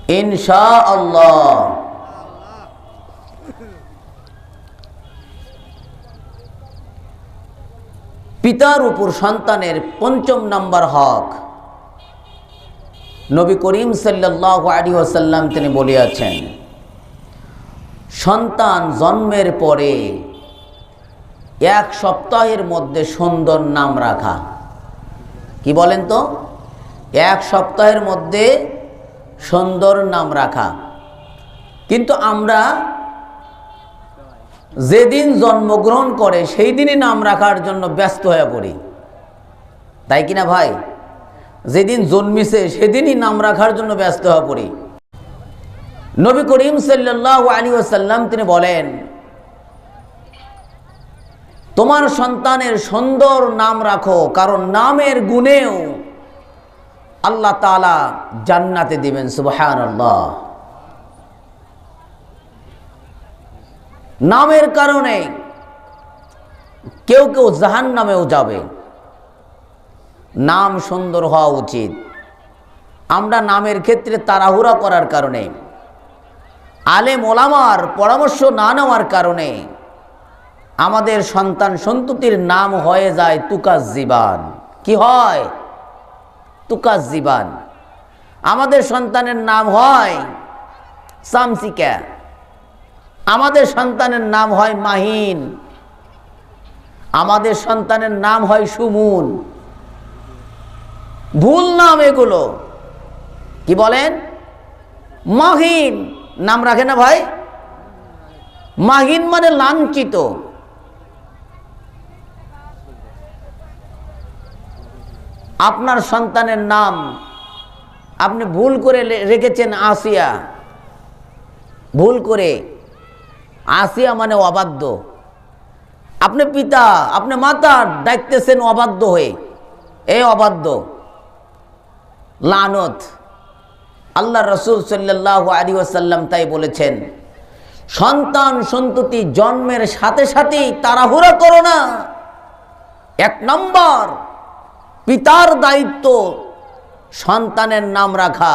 ইনশাআল্লাহ। পিতার উপর সন্তানের পঞ্চম নাম্বার হক, নবী করিম সাল্লাল্লাহু আলাইহি ওয়াসাল্লাম তিনি বলিয়াছেন, সন্তান জন্মের পরে 1 সপ্তাহের মধ্যে সুন্দর নাম রাখা। কি বলেন তো? 1 সপ্তাহের মধ্যে সুন্দর নাম রাখা। কিন্তু আমরা যেদিন জন্মগ্রহণ করে সেই দিনই নাম রাখার জন্য ব্যস্ত হয়ে পড়ি, তাই কিনা ভাই? যেদিন জন্মিছে সেদিনই নাম রাখার জন্য ব্যস্ত হয়ে পড়ি। নবী করিম সাল্লাল্লাহু আলাইহি ওয়াসাল্লাম তিনি বলেন, তোমার সন্তানের সুন্দর নাম রাখো, কারণ নামের গুণেও আল্লাহ তাআলা জান্নাতে দিবেন। সুবহানাল্লাহ। নামের কারণে কেউ কেউ জাহান্নামেও যাবে। নাম সুন্দর হওয়া উচিত। আমরা নামের ক্ষেত্রে তাড়াহুড়া করার কারণে, আলেম ওলামার পরামর্শ না নেওয়ার কারণে আমাদের সন্তান সন্ততির নাম হয়ে যায় তুকাজ্জিবান। কি হয়? তুকাজ্জিবান। আমাদের সন্তানের নাম হয় সামসিকা, আমাদের সন্তানের নাম হয় মাহিন, আমাদের সন্তানের নাম হয় সুমুন। ভুল নাম এগুলো। কি বলেন? মাহিন নাম রাখে না ভাই? মাহিন মানে লাঞ্ছিত। আপনার সন্তানের নাম আপনি ভুল করে রেখেছেন আসিয়া, ভুল করে। আসিয়া মানে অবাধ্য। আপনি পিতা, আপনি মাতা ডাকতেছেন অবাধ্য হয়ে, এই অবাধ্য, লানত। আল্লাহ রাসূল সাল্লাল্লাহু আলাইহি ওয়াসাল্লাম তাই বলেছেন, সন্তান সন্ততি জন্মের সাথে সাথেই তাড়াহুড়া করো না। 1 নম্বর পিতার দায়িত্ব সন্তানের নাম রাখা,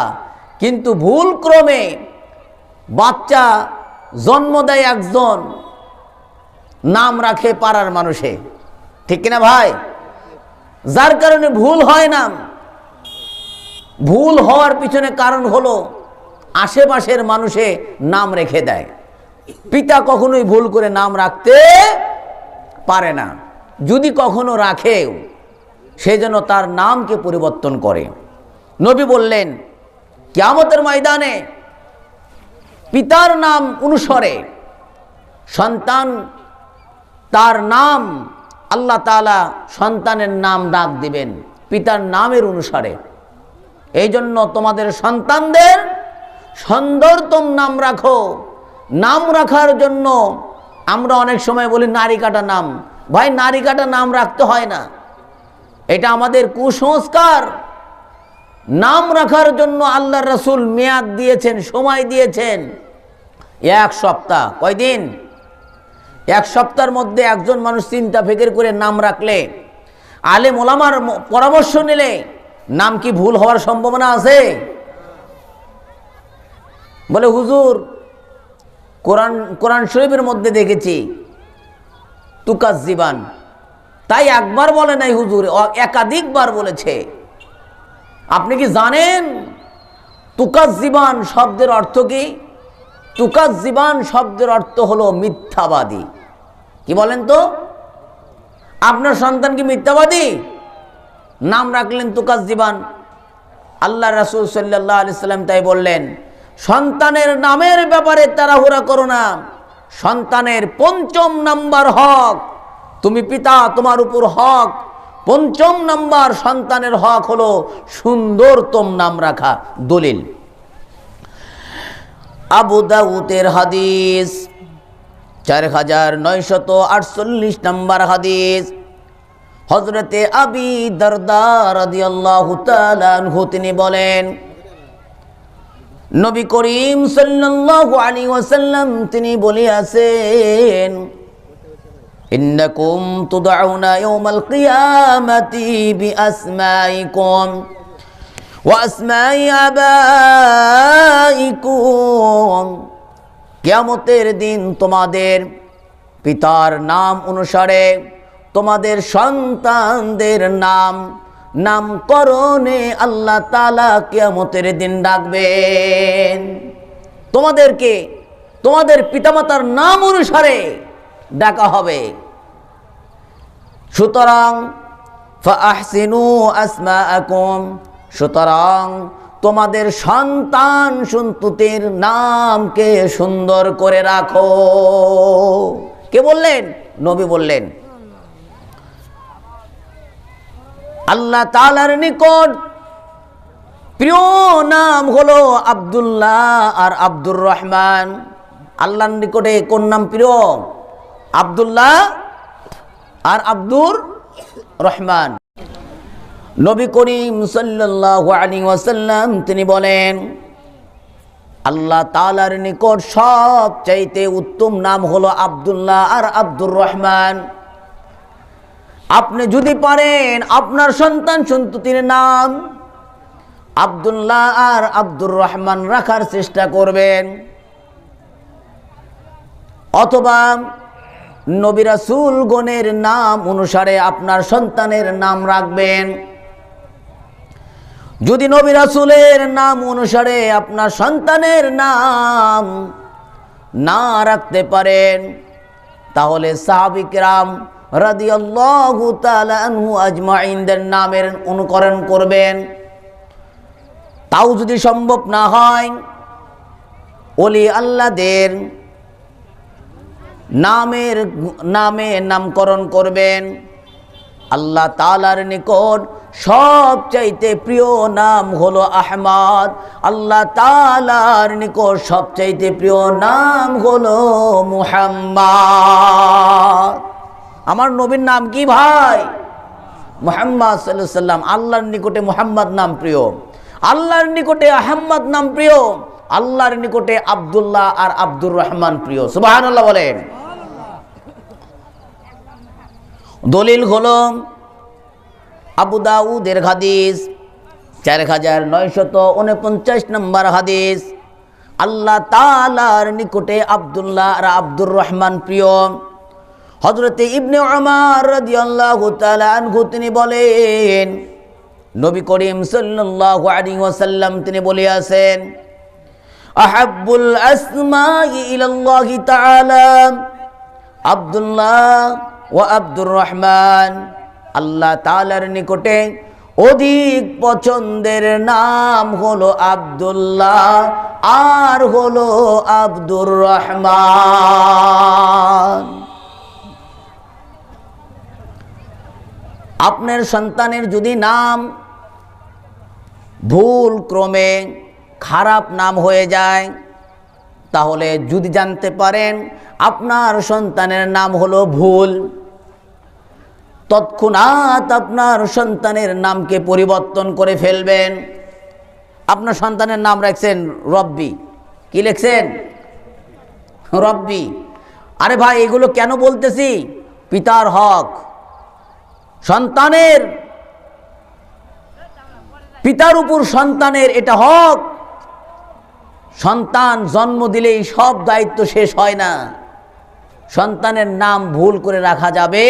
কিন্তু ভুল ক্রমে বাচ্চা জন্ম দেয় একজন, নাম রাখে পাড়ার মানুষে। ঠিক কিনা ভাই? যার কারণে ভুল হয় নাম। ভুল হওয়ার পিছনে কারণ হলো আশেপাশের মানুষে নাম রেখে দেয়। পিতা কখনোই ভুল করে নাম রাখতে পারে না। যদি কখনো রাখেও, সে যেন তার নামকে পরিবর্তন করে। নবী বললেন, কিয়ামতের ময়দানে পিতার নাম অনুসারে সন্তান, তার নাম আল্লাহ তাআলা সন্তানের নাম ডাক দিবেন পিতার নামের অনুসারে। এই জন্য তোমাদের সন্তানদের সুন্দরতম নাম রাখো। নাম রাখার জন্য আমরা অনেক সময় বলি নারী কাটা নাম। ভাই, নারী কাটা নাম রাখতে হয় না, এটা আমাদের কুসংস্কার। নাম রাখার জন্য আল্লাহর রাসূল মেয়াদ দিয়েছেন, সময় দিয়েছেন 1 সপ্তাহ। কয়দিন? 1 সপ্তাহের মধ্যে একজন মানুষ চিন্তা ফিকির করে নাম রাখলে, আলেম ওলামার পরামর্শ নিলে নাম কি ভুল হওয়ার সম্ভাবনা আছে? বলে হুজুর, কোরআন শরীফের মধ্যে দেখেছি তুকাজ্জিবান। তাই একবার বলে নাই হুজুর, একাধিকবার বলেছে। আপনি কি জানেন তুকাজ্জিবান শব্দের অর্থ কি? তুকাজ্জিবান শব্দের অর্থ হলো মিথ্যাবাদী। কি বলেন তো? আপনার সন্তান কি মিথ্যাবাদী? নাম রাখলেন তুকাজ্জিবান। আল্লাহ রাসূল সাল্লাল্লাহু আলাইহি সাল্লাম তাই বললেন, সন্তানের নামের ব্যাপারে তাড়াহুড়া করো না। সন্তানের 5ম নাম্বার হক, তুমি পিতা, তোমার উপর হক 5ম নাম্বার সন্তানের হক হলো সুন্দরতম নাম রাখা। দলিল আবু দাউদের হাদিস 4948 নম্বর হাদিস। হযরতে আবি দারদা রাদিয়াল্লাহু তাআলা আনহু তিনি বলেন, নবী করিম সাল্লাল্লাহু আলাইহি ওয়াসাল্লাম তিনি বলিয়াছেন, ইন্নাকুম তুদউনা ইয়াউমাল কিয়ামাতি বিআসমাইকুম ওয়া আসমাই আবাই আবাইকুম, কিয়ামতের দিন তোমাদের পিতার নাম অনুসারে তোমাদের সন্তানদের নামকরণে আল্লাহ তাআলা কিয়ামতের দিন ডাকবেন। তোমাদেরকে তোমাদের পিতামাতার নাম অনুসারে ডাকা হবে। সুতরাং ফাআহসিনু আসমাআকুম, সুতরাং তোমাদের সন্তান সন্ততির নামকে সুন্দর করে রাখো। কে বললেন? নবী বললেন। আল্লাহ তাআলার নিকট প্রিয় নাম হলো আব্দুল্লাহ আর আব্দুর রহমান। আল্লাহর নিকটে কোন নাম প্রিয়? আব্দুল্লাহ আর আব্দুর রহমান। নবী করিম সাল্লাল্লাহু আলাইহি ওয়াসাল্লাম তিনি বলেন, আল্লাহ তাআলার নিকট সবচাইতে উত্তম নাম হলো আব্দুল্লাহ আর আব্দুর রহমান। আপনি যদি পারেন আপনার সন্তান সন্ততির নাম আব্দুল্লাহ আর আব্দুর রহমান রাখার চেষ্টা করবেন, অথবা নবী রাসূল গণের নাম অনুসারে আপনার সন্তানের নাম রাখবেন। যদি নবী রাসূলের নাম অনুসারে আপনার সন্তানের নাম না রাখতে পারেন, তাহলে সাহাবী কিরাম রাদিয়াল্লাহু তাআলা আনহু আজমাইনদের নামের অনুকরণ করবেন। তাও যদি সম্ভব না হয়, ওলি আল্লাহদের নামে নামকরণ করবেন। আল্লাহ তাআলার নিকট সবচাইতে প্রিয় নাম হলো আহমদ। আল্লাহ তাআলার নিকট সবচাইতে প্রিয় নাম হলো মুহাম্মদ। আমার নবীর নাম কি ভাই? মুহাম্মদ সাল্লাল্লাহু আলাইহি সাল্লাম। আল্লাহর নিকটে মুহাম্মদ নাম প্রিয়, আল্লাহর নিকটে আহমদ নাম প্রিয়, আল্লাহর নিকটে আব্দুল্লাহ আর আব্দুর রহমান প্রিয়। সুবহানাল্লাহ বলেন। দলিল হলো আবু দাউদের হাদিস 4949 নম্বর হাদিস। আল্লাহ তাআলার নিকটে আব্দুল্লাহ আর আব্দুর রহমান প্রিয়। হযরতে ইবনে উমর রাদিয়াল্লাহু তাআলা আনহু তিনি বলেন, নবী করিম সাল্লাল্লাহু আলাইহি ওয়াসাল্লাম তিনি বলেছেন, আহাব্বুল আসমাই ইলাল্লাহি তাআলা আব্দুল্লাহ ওয়া আব্দুর রহমান। আল্লাহ তাআলার নিকটে অধিক পছন্দের নাম হলো আব্দুল্লাহ আর হলো আব্দুর রহমান। আপনার সন্তানের যদি নাম ভুল ক্রমে খারাপ নাম হয়ে যায়, তাহলে যদি জানতে পারেন আপনার সন্তানের নাম হলো ভুল, তৎক্ষণাৎ আপনার সন্তানের নামকে পরিবর্তন করে ফেলবেন। আপনার সন্তানের নাম রাখছেন রব্বি, কি লিখছেন? রব্বি। আরে ভাই, এগুলো কেন বলতেছি? পিতার হক। সন্তানের পিতার উপর সন্তানের এটা হক। সন্তান জন্ম দিলেই সব দায়িত্ব শেষ হয় না। সন্তানের নাম ভুল করে রাখা যাবে।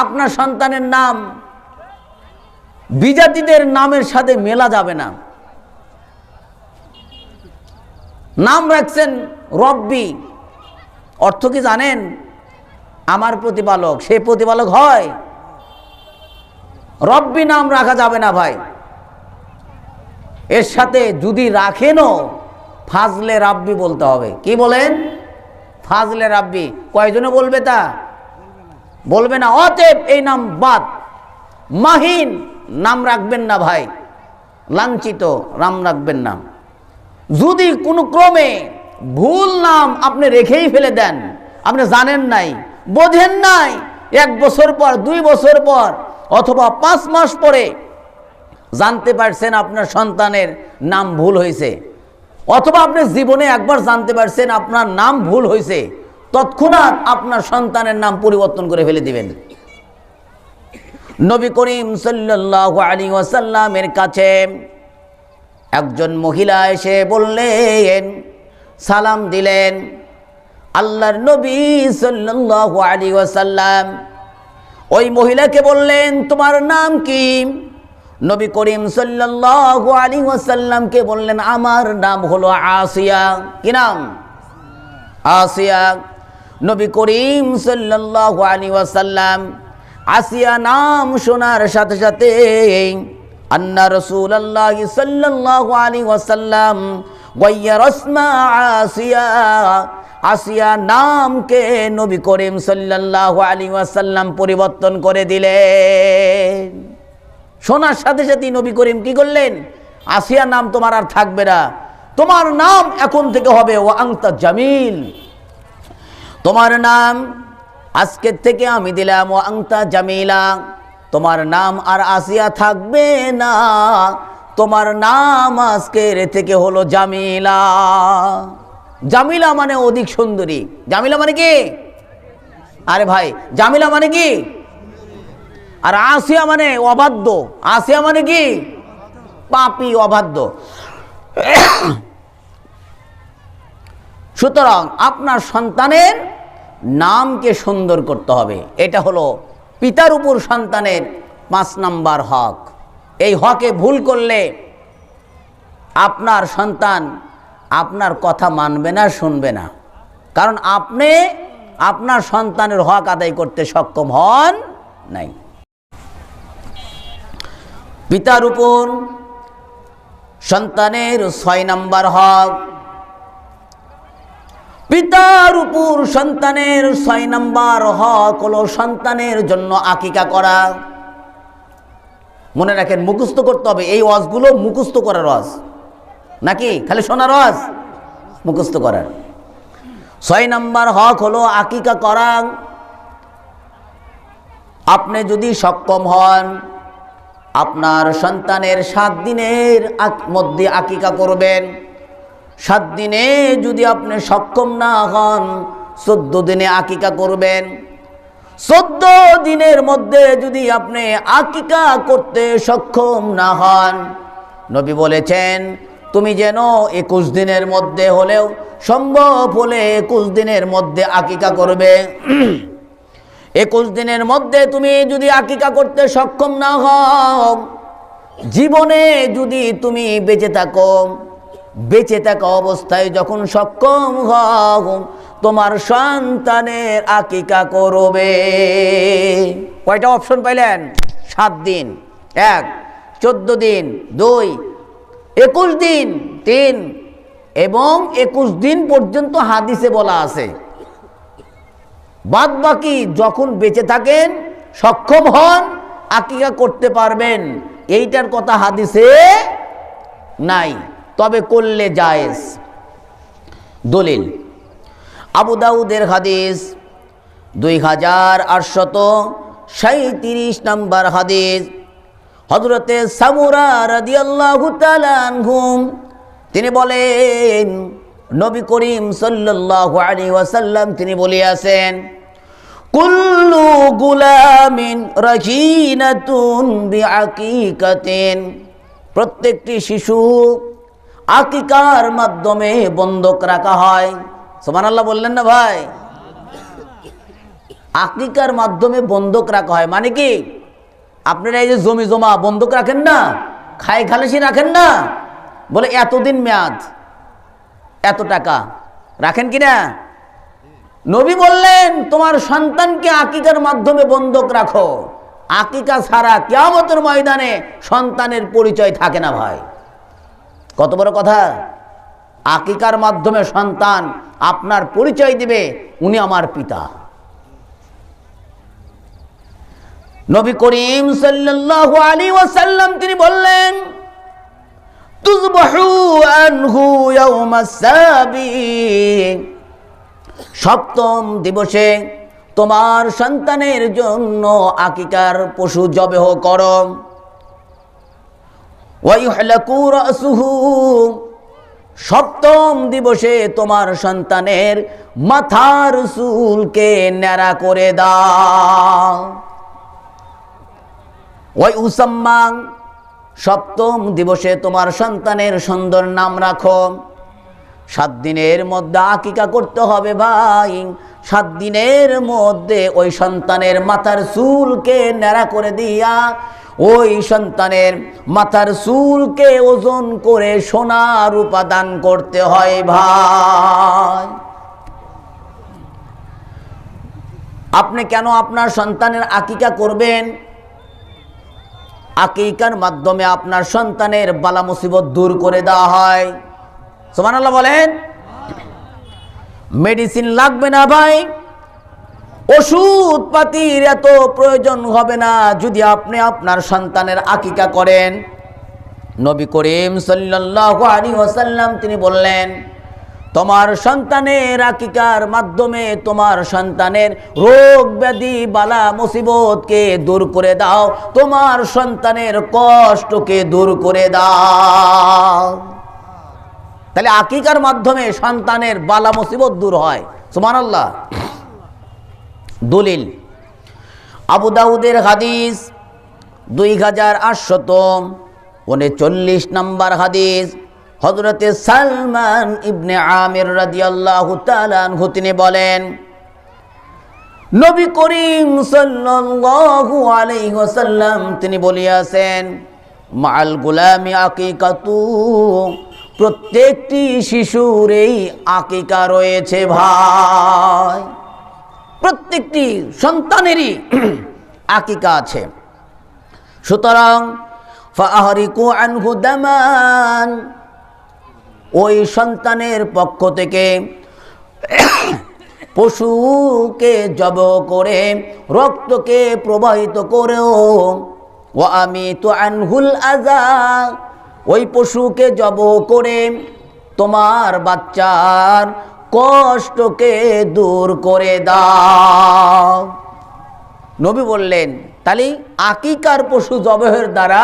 আপনার সন্তানের নাম বিজাতিদের নামের সাথে মেলা যাবে না। নাম রাখছেন রব্বি, অর্থ কি জানেন? আমার প্রতিপালক। সে প্রতিপালক হয়? রব্বি নাম রাখা যাবে না ভাই। এর সাথে যদি রাখেনও ফাজলে রাব্বি বলতে হবে। কি বলেন? ফাজলে রাব্বি। কয়জনে বলবে? তা বলবে না। অতএব এই নাম বাদ। মাহিন নাম রাখবেন না ভাই, লাঞ্ছিত নাম রাখবেন না। যদি কোনো ক্রমে ভুল নাম আপনি রেখেই ফেলে দেন, আপনি জানেন নাই, বোঝেন নাই, 1 বছর পর, 2 বছর পর অথবা 5 মাস পরে জানতে পারছেন আপনার সন্তানের নাম ভুল হয়েছে, অথবা আপনি জীবনে একবার জানতে পারছেন আপনার নাম ভুল হয়েছে, তৎক্ষণাৎ আপনার সন্তানের নাম পরিবর্তন করে ফেলে দিবেন। নবী করিম সাল্লাল্লাহু আলাইহি ওয়াসাল্লামের কাছে একজন মহিলা এসে বললেন, সালাম দিলেন আল্লাহর নবী সাল্লাল্লাহু আলাইহি ওয়াসাল্লাম। ওই মহিলাকে বললেন, তোমার নাম কি? নবী করিম সাল্লাল্লাহু আলাইহি ওয়াসাল্লামকে বললেন, আমার নাম হলো আসিয়া। কি নাম? আসিয়া। নবী করিম সাল্লাল্লাহু আলাইহি ওয়াসাল্লাম আসিয়া নাম শোনার সাথে সাথে আন্না রাসূলুল্লাহ সাল্লাল্লাহু আলাইহি ওয়াসাল্লাম গায়্যারা ইসমা আসিয়া, আসিয়া নামকে নবী করিম সাল্লাল্লাহু আলাইহি ওয়াসাল্লাম পরিবর্তন করে দিলেন। শোনার সাথে সাথে নবী করিম কি করলেন? আসিয়া নাম তোমার আর থাকবে না, তোমার নাম এখন থেকে হবে ওয়া আনতা জামিল। তোমার নাম আজকের থেকে আমি দিলাম ওয়া আনতা জামিলা। তোমার নাম আর আসিয়া থাকবে না, তোমার নাম আজকের থেকে হলো জামিলা। জামিলা মানে অধিক সুন্দরী। জামিলা মানে কি? আরে ভাই, জামিলা মানে কি? আর আসিয়া মানে অবাধ্য। আসিয়া মানে কি? পাপী, অবাধ্য। সুতরাং আপনার সন্তানের নামকে সুন্দর করতে হবে। এটা হলো পিতার উপর সন্তানের 5 নাম্বার হক। এই হকে ভুল করলে আপনার সন্তান আপনার কথা মানবে না, শুনবে না। কারণ আপনি আপনার সন্তানের হক আদায় করতে সক্ষম হন নাই। পিতার উপর সন্তানের 6 নাম্বার হক। পিতার উপর সন্তানের 6 নাম্বার হক হলো সন্তানের জন্য আকিকা করা। মনে রাখেন, মুখস্থ করতে হবে। এই ওয়াজগুলো মুখস্থ করার ওয়াজ নাকি খালি শোনার ওয়াজ? মুখস্থ করার। 6 নাম্বার হক হলো আকিকা করা। আপনি যদি সক্ষম হন, আপনার সন্তানের 7 দিনের মধ্যে আকিকা করবেন। 7 দিনে যদি আপনি সক্ষম না হন, 14 দিনে আকিকা করবেন। 14 দিনের মধ্যে যদি আপনি আকিকা করতে সক্ষম না হন, নবী বলেছেন তুমি যেন 21 দিনের মধ্যে হলেও, সম্ভব হলে 21 দিনের মধ্যে আকিকা করবে। 21 দিনের মধ্যে তুমি যদি আকিকা করতে সক্ষম না হও, জীবনে যদি তুমি বেঁচে থাকা অবস্থায় যখন সক্ষম হও, তোমার সন্তানের আকিকা করবে। কয়টা অপশন পাইলেন? 7 দিন 1, 14 দিন 2, 21 দিন 3 এবং 21 দিন পর্যন্ত হাদিসে বলা আছে। বাদ বাকি যখন বেঁচে থাকেন, সক্ষম হন, আকিকা করতে পারবেন, এইটার কথা হাদিসে নাই, তবে করলে জায়েজ। দলিল আবু দাউদের হাদিস 2837 নম্বর হাদিস। হযরতে সামুরা রাদিয়াল্লাহু তাআলা আনহু তিনি বলেন, নবী করিম সাল্লাল্লাহু আলাইহি ওয়াসাল্লাম তিনি বলিয়াছেন, কুল্লু গুলামিন রাহিনাতুন বিআকিকাতিন। প্রত্যেকটি শিশু আকিকার মাধ্যমে বন্ধক রাখা হয়। সুবহানাল্লাহ বললেন না ভাই? আকিকার মাধ্যমে বন্ধক রাখা হয় মানে কি? আপনারা এই যে জমি জমা বন্ধক রাখেন না, খাই খালাসি রাখেন না, বলে এতদিন মেয়াদ, এত টাকা রাখেন কিনা? নবী বললেন তোমার সন্তানকে আকিকার মাধ্যমে বন্ধক রাখো। আকিকা ছাড়া কিয়ামতের ময়দানে সন্তানের পরিচয় থাকে না ভাই। কত বড় কথা! আকিকার মাধ্যমে সন্তান আপনার পরিচয় দিবে, উনি আমার পিতা। নবী করিম সাল্লাল্লাহু আলাইহি ওয়াসাল্লাম তিনি বললেন, তুযবাহু আনহু ইয়াওমাস সাবি। 7ম দিবসে তোমার সন্তানের জন্য আকিকার পশু জবেহ করো। ওয়া ইহলাকু রাসুহু। 7ম দিবসে তোমার সন্তানের মাথার চুলকে ন্যাড়া করে দাও। ওয়া ইউসাম্মা। সপ্তম দিবসে তোমার সন্তানের সুন্দর নাম রাখো। 7 দিনের মধ্যে আকিকা করতে হবে ভাই। 7 দিনের মধ্যে ওই সন্তানের মাথার চুলকে ন্যাড়া করে দিয়া ওই সন্তানের মাথার চুলকে ওজন করে সোনার উপাদান করতে হয় ভাই। আপনি কেন আপনার সন্তানের আকিকা করবেন? আকিকার মাধ্যমে আপনার সন্তানের বালা মুসিবত দূর করে দেওয়া হয়। সুবহানাল্লাহ বলেন। মেডিসিন লাগবে না ভাই, ওষুধ পাতির এত প্রয়োজন হবে না যদি আপনি আপনার সন্তানের আকিকা করেন। নবী করিম সাল্লাল্লাহু আলাইহি ওয়াসাল্লাম তিনি বললেন, তোমার সন্তানের আকিকার মাধ্যমে তোমার সন্তানের রোগ ব্যাধি বালা মুসিবতকে দূর করে দাও, তোমার সন্তানের কষ্টকে দূর করে দাও। তাহলে আকিকার মাধ্যমে সন্তানের বালা মুসিবত দূর হয়। সুবহানাল্লাহ। দলিল আবু দাউদের হাদিস 2839 নম্বর হাদিস। হযরতে সালমান ইবনে আমির রাদিয়াল্লাহু তাআলা আনহু তিনি বলেন, নবী করিম সাল্লাল্লাহু আলাইহি ওয়াসাল্লাম তিনি বলিয়াছেন, মাআল গুলামি আকিকাতু, প্রত্যেকটি শিশুর এই আকিকা রয়েছে ভাই। প্রত্যেকটি সন্তানেরই আকিকা আছে। সুতরাং ফাহরিকু আনহু দামান, ওই সন্তানের পক্ষ থেকে পশুকে জবাহ করে রক্তকে প্রবাহিত করেও, ওয়া আমিতু আনহুল আযা, ওই পশুকে জবাহ করে তোমার বাচ্চার কষ্টকে দূর করে দাও। নবী বললেন, তাহলে আকিকার পশু জবাহের দ্বারা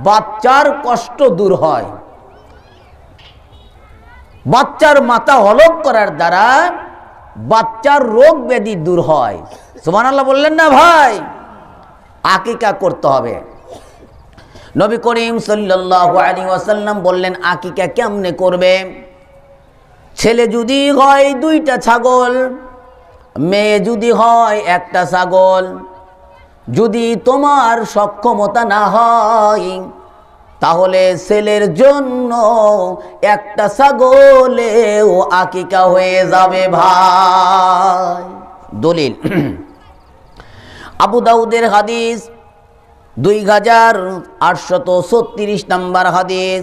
বাচ্চার কষ্ট দূর হয়, বাচ্চার মাথা হলক করার দ্বারা বাচ্চার রোগ ব্যাধি দূর হয়। সুবহানাল্লাহ বললেন না ভাই? আকিকা করতে হবে। নবী করিম সাল্লাল্লাহু আলাইহি ওয়াসাল্লাম বললেন, আকিকা কেমনে করবে? ছেলে যদি হয় 2টা ছাগল, মেয়ে যদি হয় 1টা ছাগল। যদি তোমার সক্ষমতা না হয় তাহলে ছেলের জন্য 1টা ছাগলেও আকিকা হয়ে যাবে ভাই। দলিল আবু দাউদের হাদিস 2836 নম্বর হাদিস।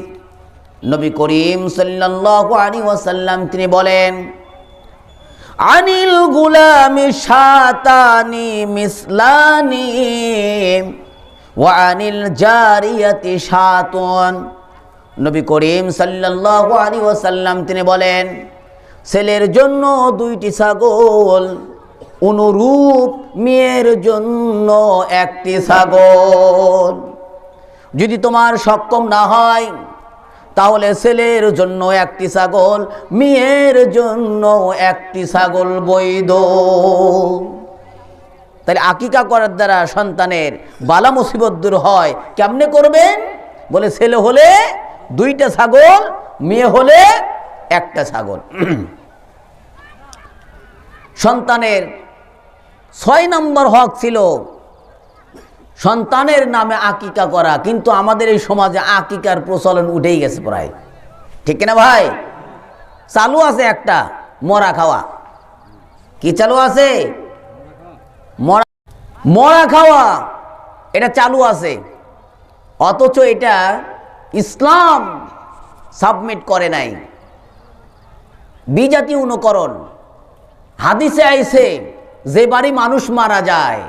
নবী করিম সাল্লাল্লাহু আলাইহি ওয়াসাল্লাম তিনি বলেন, আনিল গুলামি শাতানি মিসলানি ওয়া আনিল জারিয়াতি শাতুন। নবী করিম সাল্লাল্লাহু আলাইহি ওয়াসাল্লাম তিনি বলেন, ছেলের জন্য 2টি ছাগল, অনুরূপ মেয়ের জন্য 1টি ছাগল। যদি তোমার সক্ষম না হয় তাহলে ছেলের জন্য 1টি ছাগল, মেয়ের জন্য 1টি ছাগল বৈধ। তাহলে আকিকা করার দ্বারা সন্তানের বালা মুসিবত দূর হয়। কেমনে করবেন? বলে ছেলে হলে 2টা ছাগল, মেয়ে হলে 1টা ছাগল। সন্তানের 6 নম্বর হক ছিল সন্তানের নামে আকিকা করা, কিন্তু আমাদের এই সমাজে আকিকার প্রচলন উঠেই গেছে প্রায়, ঠিক কিনা ভাই? চালু আছে একটা মরা খাওয়া। কি চালু আছে? মরা খাওয়া, এটা চালু আছে। অথচ এটা ইসলাম সাবমিট করে নাই। বিজাতি অনুকরণ। হাদিসে আইছে, যে বাড়ি মানুষ মারা যায়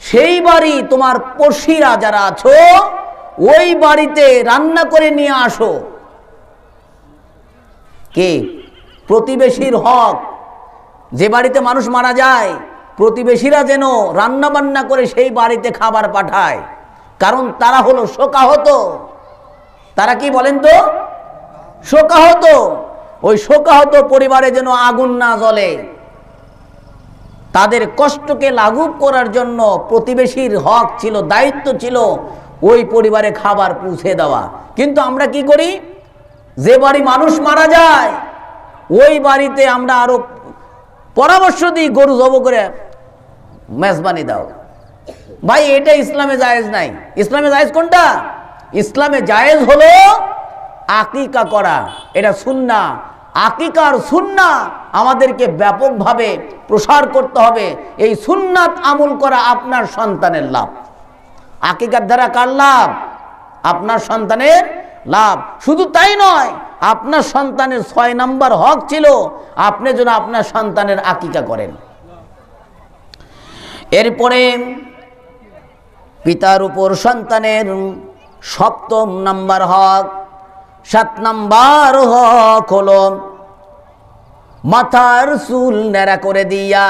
সেই বাড়ি তোমার পড়শিরা যারা আছো ওই বাড়িতে রান্না করে নিয়ে আসো। কে? প্রতিবেশীর হক। যে বাড়িতে মানুষ মারা যায় প্রতিবেশীরা যেন রান্না বান্না করে সেই বাড়িতে খাবার পাঠায়, কারণ তারা হলো শোকাহত। তারা কি বলেন তো? শোকাহত। ওই শোকাহত পরিবারে যেন আগুন না জ্বলে, তাদের কষ্টকে লাঘব করার জন্য প্রতিবেশীর হক ছিল, দায়িত্ব ছিল ওই পরিবারে খাবার পৌঁছে দেওয়া। কিন্তু আমরা কি করি, যে বাড়ি মানুষ মারা যায় ওই বাড়িতে আমরা আরো পরামর্শ দিই গরু জব করে মেজবানি দাও। ভাই এটা ইসলামে জায়েজ নাই। ইসলামে জায়েজ কোনটা? ইসলামে জায়েজ হলো আকিকা করা, এটা সুন্নাহ। আকিকার সুন্নাহ আমাদেরকে ব্যাপকভাবে প্রসার করতে হবে। এই সুন্নাত আমল করা আপনার সন্তানের লাভ। আকিকার দ্বারা কার লাভ? আপনার সন্তানের লাভ। শুধু তাই নয়, আপনার সন্তানের 6 নাম্বার হক ছিল আপনি যেন আপনার সন্তানের আকিকা করেন। এরপরে পিতার উপর সন্তানের 7ম নাম্বার হক, 7 নাম্বার হক হলো মাথার চুল ন্যাড়া করে দিয়া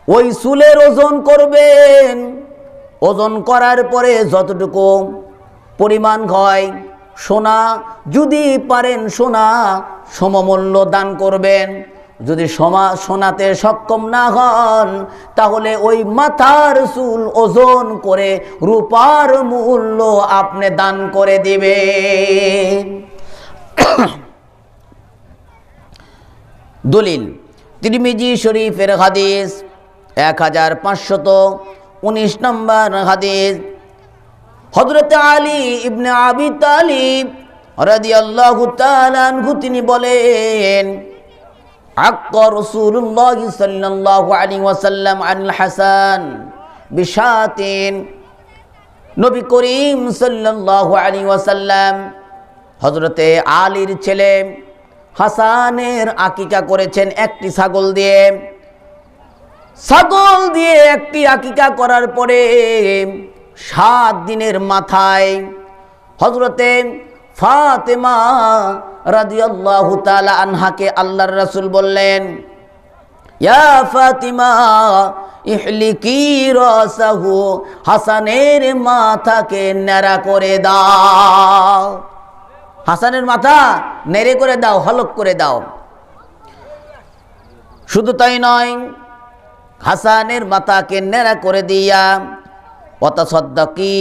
ওই চুলের ওজন করবেন। ওজন করার পরে যতটুকু পরিমাণ হয়, সোনা যদি পারেন সোনা সমমূল্য দান করবেন। যদি সোনাতে সক্ষম না হন তাহলে ওই মাথার চুল ওজন করে রূপার মূল্য আপনি দান করে দিবেন। দলিল তিরমিজি শরীফের হাদিস 1519 নম্বর হাদিস। হযরত আলী ইবনে আবি তালিব রাদিয়াল্লাহু তাআলা আনহু তিনি বলেন, আক্কা রাসূলুল্লাহ সাল্লাল্লাহু আলাইহি ওয়াসাল্লাম আনিল হাসান বিশাতিন। নবী করিম সাল্লাল্লাহু আলাইহি ওয়াসাল্লাম হযরতে আলীর ছেলে হাসানের আকিকা করেছেন একটি ছাগল দিয়ে। ছাগল দিয়ে একটি আকিকা করার পরে 7 দিনের মাথায় হযরতে ফাতেমা রাদিয়াল্লাহু তাআলা আনহাকে আল্লাহর রাসূল বললেন, ইয়া ফাতিমা ইহলিকি রাসাহু, হাসানের মাথাকে ন্যাড়া করে দাও। হাসানের মাথা নেড়ে করে দাও, হলক করে দাও। শুধু তাই নয়, হাসানের মাথাকে ন্যাড়া করে দিয়া ওয়াতাসাদ্দাকি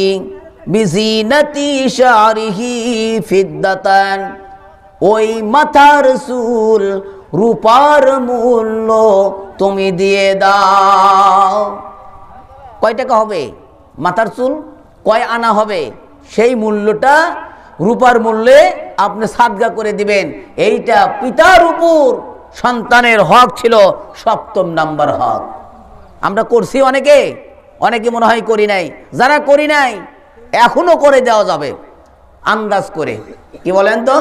বিজিনাতি শারিহি ফিদ্দাতান, ওই মাথার চুল রূপার মূল্য তুমি দিয়ে দাও। কয় টাকা হবে মাথার চুল? কয় আনা হবে? সেই মূল্যটা রূপার মূল্যে আপনি সাদগা করে দিবেন। এইটা পিতার উপর সন্তানের হক ছিল 7ম নাম্বার হক। আমরা করছি অনেকে, অনেকে মনে হয় করি নাই। যারা করি নাই এখনো করে দেওয়া যাবে আন্দাজ করে। কি বলেন তো?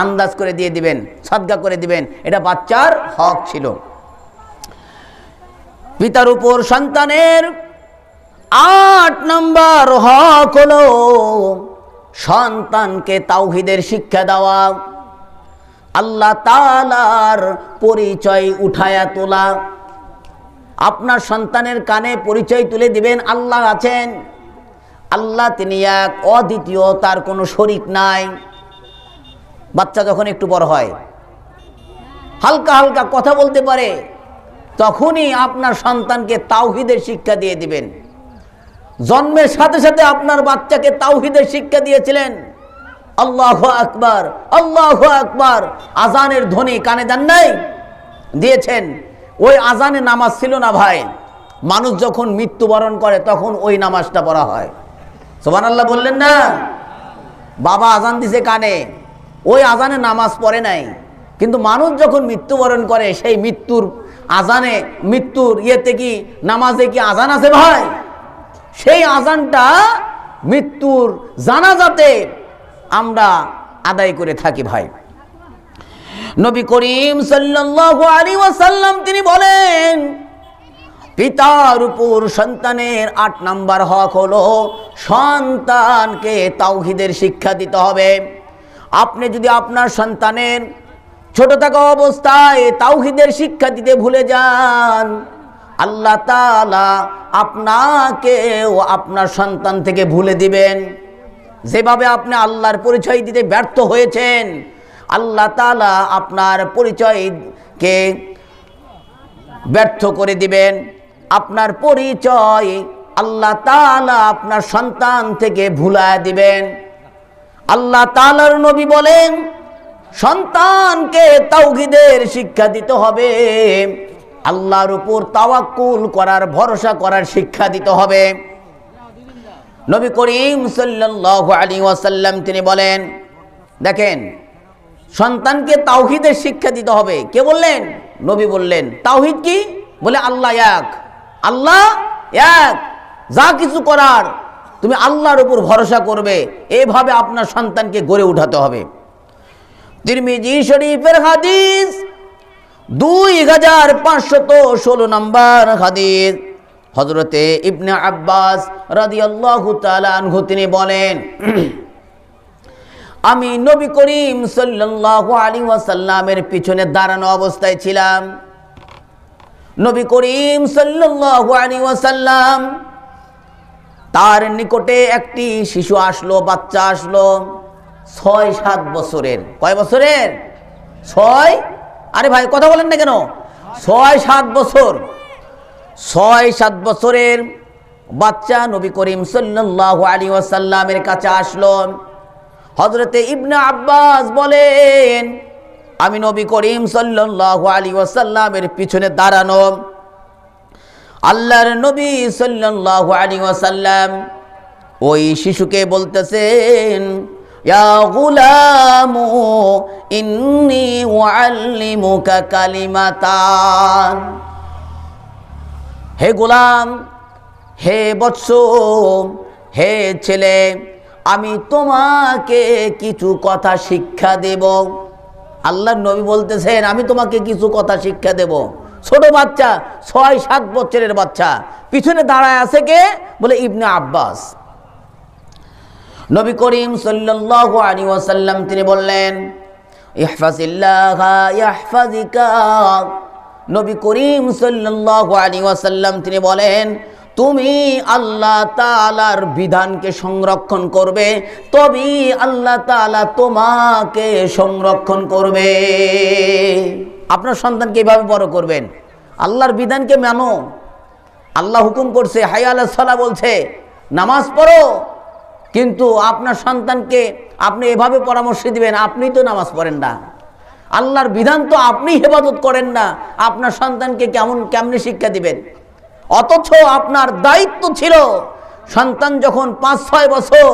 আন্দাজ করে দিয়ে দিবেন, সাদগা করে দিবেন। এটা বাচ্চার হক ছিল। পিতার উপর সন্তানের 8 নাম্বার হক হলো সন্তানকে তাওহীদের শিক্ষা দেওয়া, আল্লাহ তাআলার পরিচয় উঠায়া তোলা। আপনার সন্তানের কানে পরিচয় তুলে দিবেন, আল্লাহ আছেন, আল্লাহ তিনি এক, অদ্বিতীয়, তার কোনো শরীক নাই। বাচ্চা যখন একটু বড় হয়, হালকা হালকা কথা বলতে পারে, তখনই আপনার সন্তানকে তাওহীদের শিক্ষা দিয়ে দিবেন। জন্মের সাথে সাথে আপনার বাচ্চাকে তাওহীদের শিক্ষা দিয়েছিলেন। আল্লাহু আকবার, আল্লাহু আকবার, আজানের ধ্বনি কানে দেন নাই? দিয়েছেন। ওই আজানে নামাজ ছিল না ভাই। মানুষ যখন মৃত্যুবরণ করে তখন ওই নামাজটা পড়া হয়। সুবহানাল্লাহ বললেন না? বাবা আজান দিছে কানে, ওই আজানে নামাজ পড়ে নাই। কিন্তু মানুষ যখন মৃত্যুবরণ করে সেই মৃত্যুর আজানে, মৃত্যুর ইয়েতে কি নামাজে কি আজান আছে ভাই? সেই আজানটা মৃত্যুর জানাজাতে আমরা আদায় করে থাকি ভাই। নবী করিম সাল্লাল্লাহু আলাইহি ওয়াসাল্লাম তিনি বলেন, পিতার উপর সন্তানের 8 নাম্বার হক হলো সন্তানকে তাওহীদের শিক্ষা দিতে হবে। আপনি যদি আপনার সন্তানের ছোট থাকা অবস্থায় তাওহীদের শিক্ষা দিতে ভুলে যান, আল্লাহ তাআলা আপনাকেও আপনার সন্তান থেকে ভুলে দিবেন। যেভাবে আপনি আল্লাহর পরিচয় দিতে ব্যর্থ হয়েছেন, আল্লাহ তাআলা আপনার পরিচয়কে ব্যর্থ করে দিবেন। আপনার পরিচয় আল্লাহ তাআলা আপনার সন্তান থেকে ভুলায় দিবেন। আল্লাহ তাআলার নবী বলেন, সন্তানকে তাওহীদের শিক্ষা দিতে হবে, আল্লাহর উপর তাওয়াক্কুল করার, ভরসা করার শিক্ষা দিতে হবে। নবী করিম সাল্লাল্লাহু আলাইহি ওয়াসাল্লাম তিনি বলেন, দেখেন, সন্তানকে তাওহীদের শিক্ষা দিতে হবে। কে বললেন? নবী বললেন। তাওহীদ কি? বলে আল্লাহ এক, আল্লাহ এক, যা কিছু করার তুমি আল্লাহর উপর ভরসা করবে, এভাবে আপনার সন্তানকে গড়ে উঠাতে হবে। তিরমিজি শরীফের হাদিস 2516 নম্বর হাদিস, হযরতে ইবনে আব্বাস রাদিয়াল্লাহু তাআলা আনহু তিনি বলেন, আমি নবী করিম সাল্লাল্লাহু আলাইহি ওয়াসাল্লামের পিছনে দাঁড়ানো অবস্থায় ছিলাম। নবী করিম সাল্লাল্লাহু আলাইহি ওয়াসাল্লাম, তার নিকটে একটি শিশু আসলো, বাচ্চা আসলো 6-7 বছরের। কয় বছরের? 6। আরে ভাই কথা বলেন না কেন? 6-7 বছর। 6-7 বছরের বাচ্চা নবী করিম সাল্লাল্লাহু আলাইহি ওয়াসাল্লামের কাছে আসলো। হযরতে ইবনে আব্বাস বলেন, আমি নবী করিম সাল্লাল্লাহু আলাইহি ওয়াসাল্লামের পিছনে দাঁড়ানো। আল্লাহর নবী সাল্লাল্লাহু আলাইহি ওয়াসাল্লাম ওই শিশুকে বলতেছেন, ইয়া গুলামু ইন্নী উআল্লিমুকা কালিমাতান, হে গোলাম, হে বৎস, হে ছেলে, আমি তোমাকে কিছু কথা শিক্ষা দেব। আল্লাহর নবী বলতেছেন, আমি তোমাকে কিছু কথা শিক্ষা দেব। ছোট বাচ্চা, 6-7 বছরের বাচ্চা, পিছনে দাঁড়ায় আছে কে? বলে ইবনে আব্বাস। নবী করিম সাল্লাল্লাহু আলাইহি ওয়াসাল্লাম তিনি বললেন, ইহফাজিল্লাহা ইয়াহফাজিকা। নবী করিম সাল্লাল্লাহু আলাইহি ওয়াসাল্লাম তিনি বলেন, তুমি আল্লাহ তাআলার বিধানকে সংরক্ষণ করবে, তবেই আল্লাহ তাআলা তোমাকে সংরক্ষণ করবে। আপনার সন্তানকে এভাবে বড় করবেন, আল্লাহর বিধানকে মানো। আল্লাহ হুকুম করছে, হাইয়া আলাস সালাহ বলছে, নামাজ পড়ো, কিন্তু আপনার সন্তানকে আপনি এভাবে পরামর্শ দিবেন, আপনি তো নামাজ পড়েন না, আল্লাহর বিধান তো আপনি হেফাজত করেন না, আপনার সন্তানকে কেমনে শিক্ষা দিবেন? অথচ আপনার দায়িত্ব ছিল, সন্তান যখন 5-6 বছর,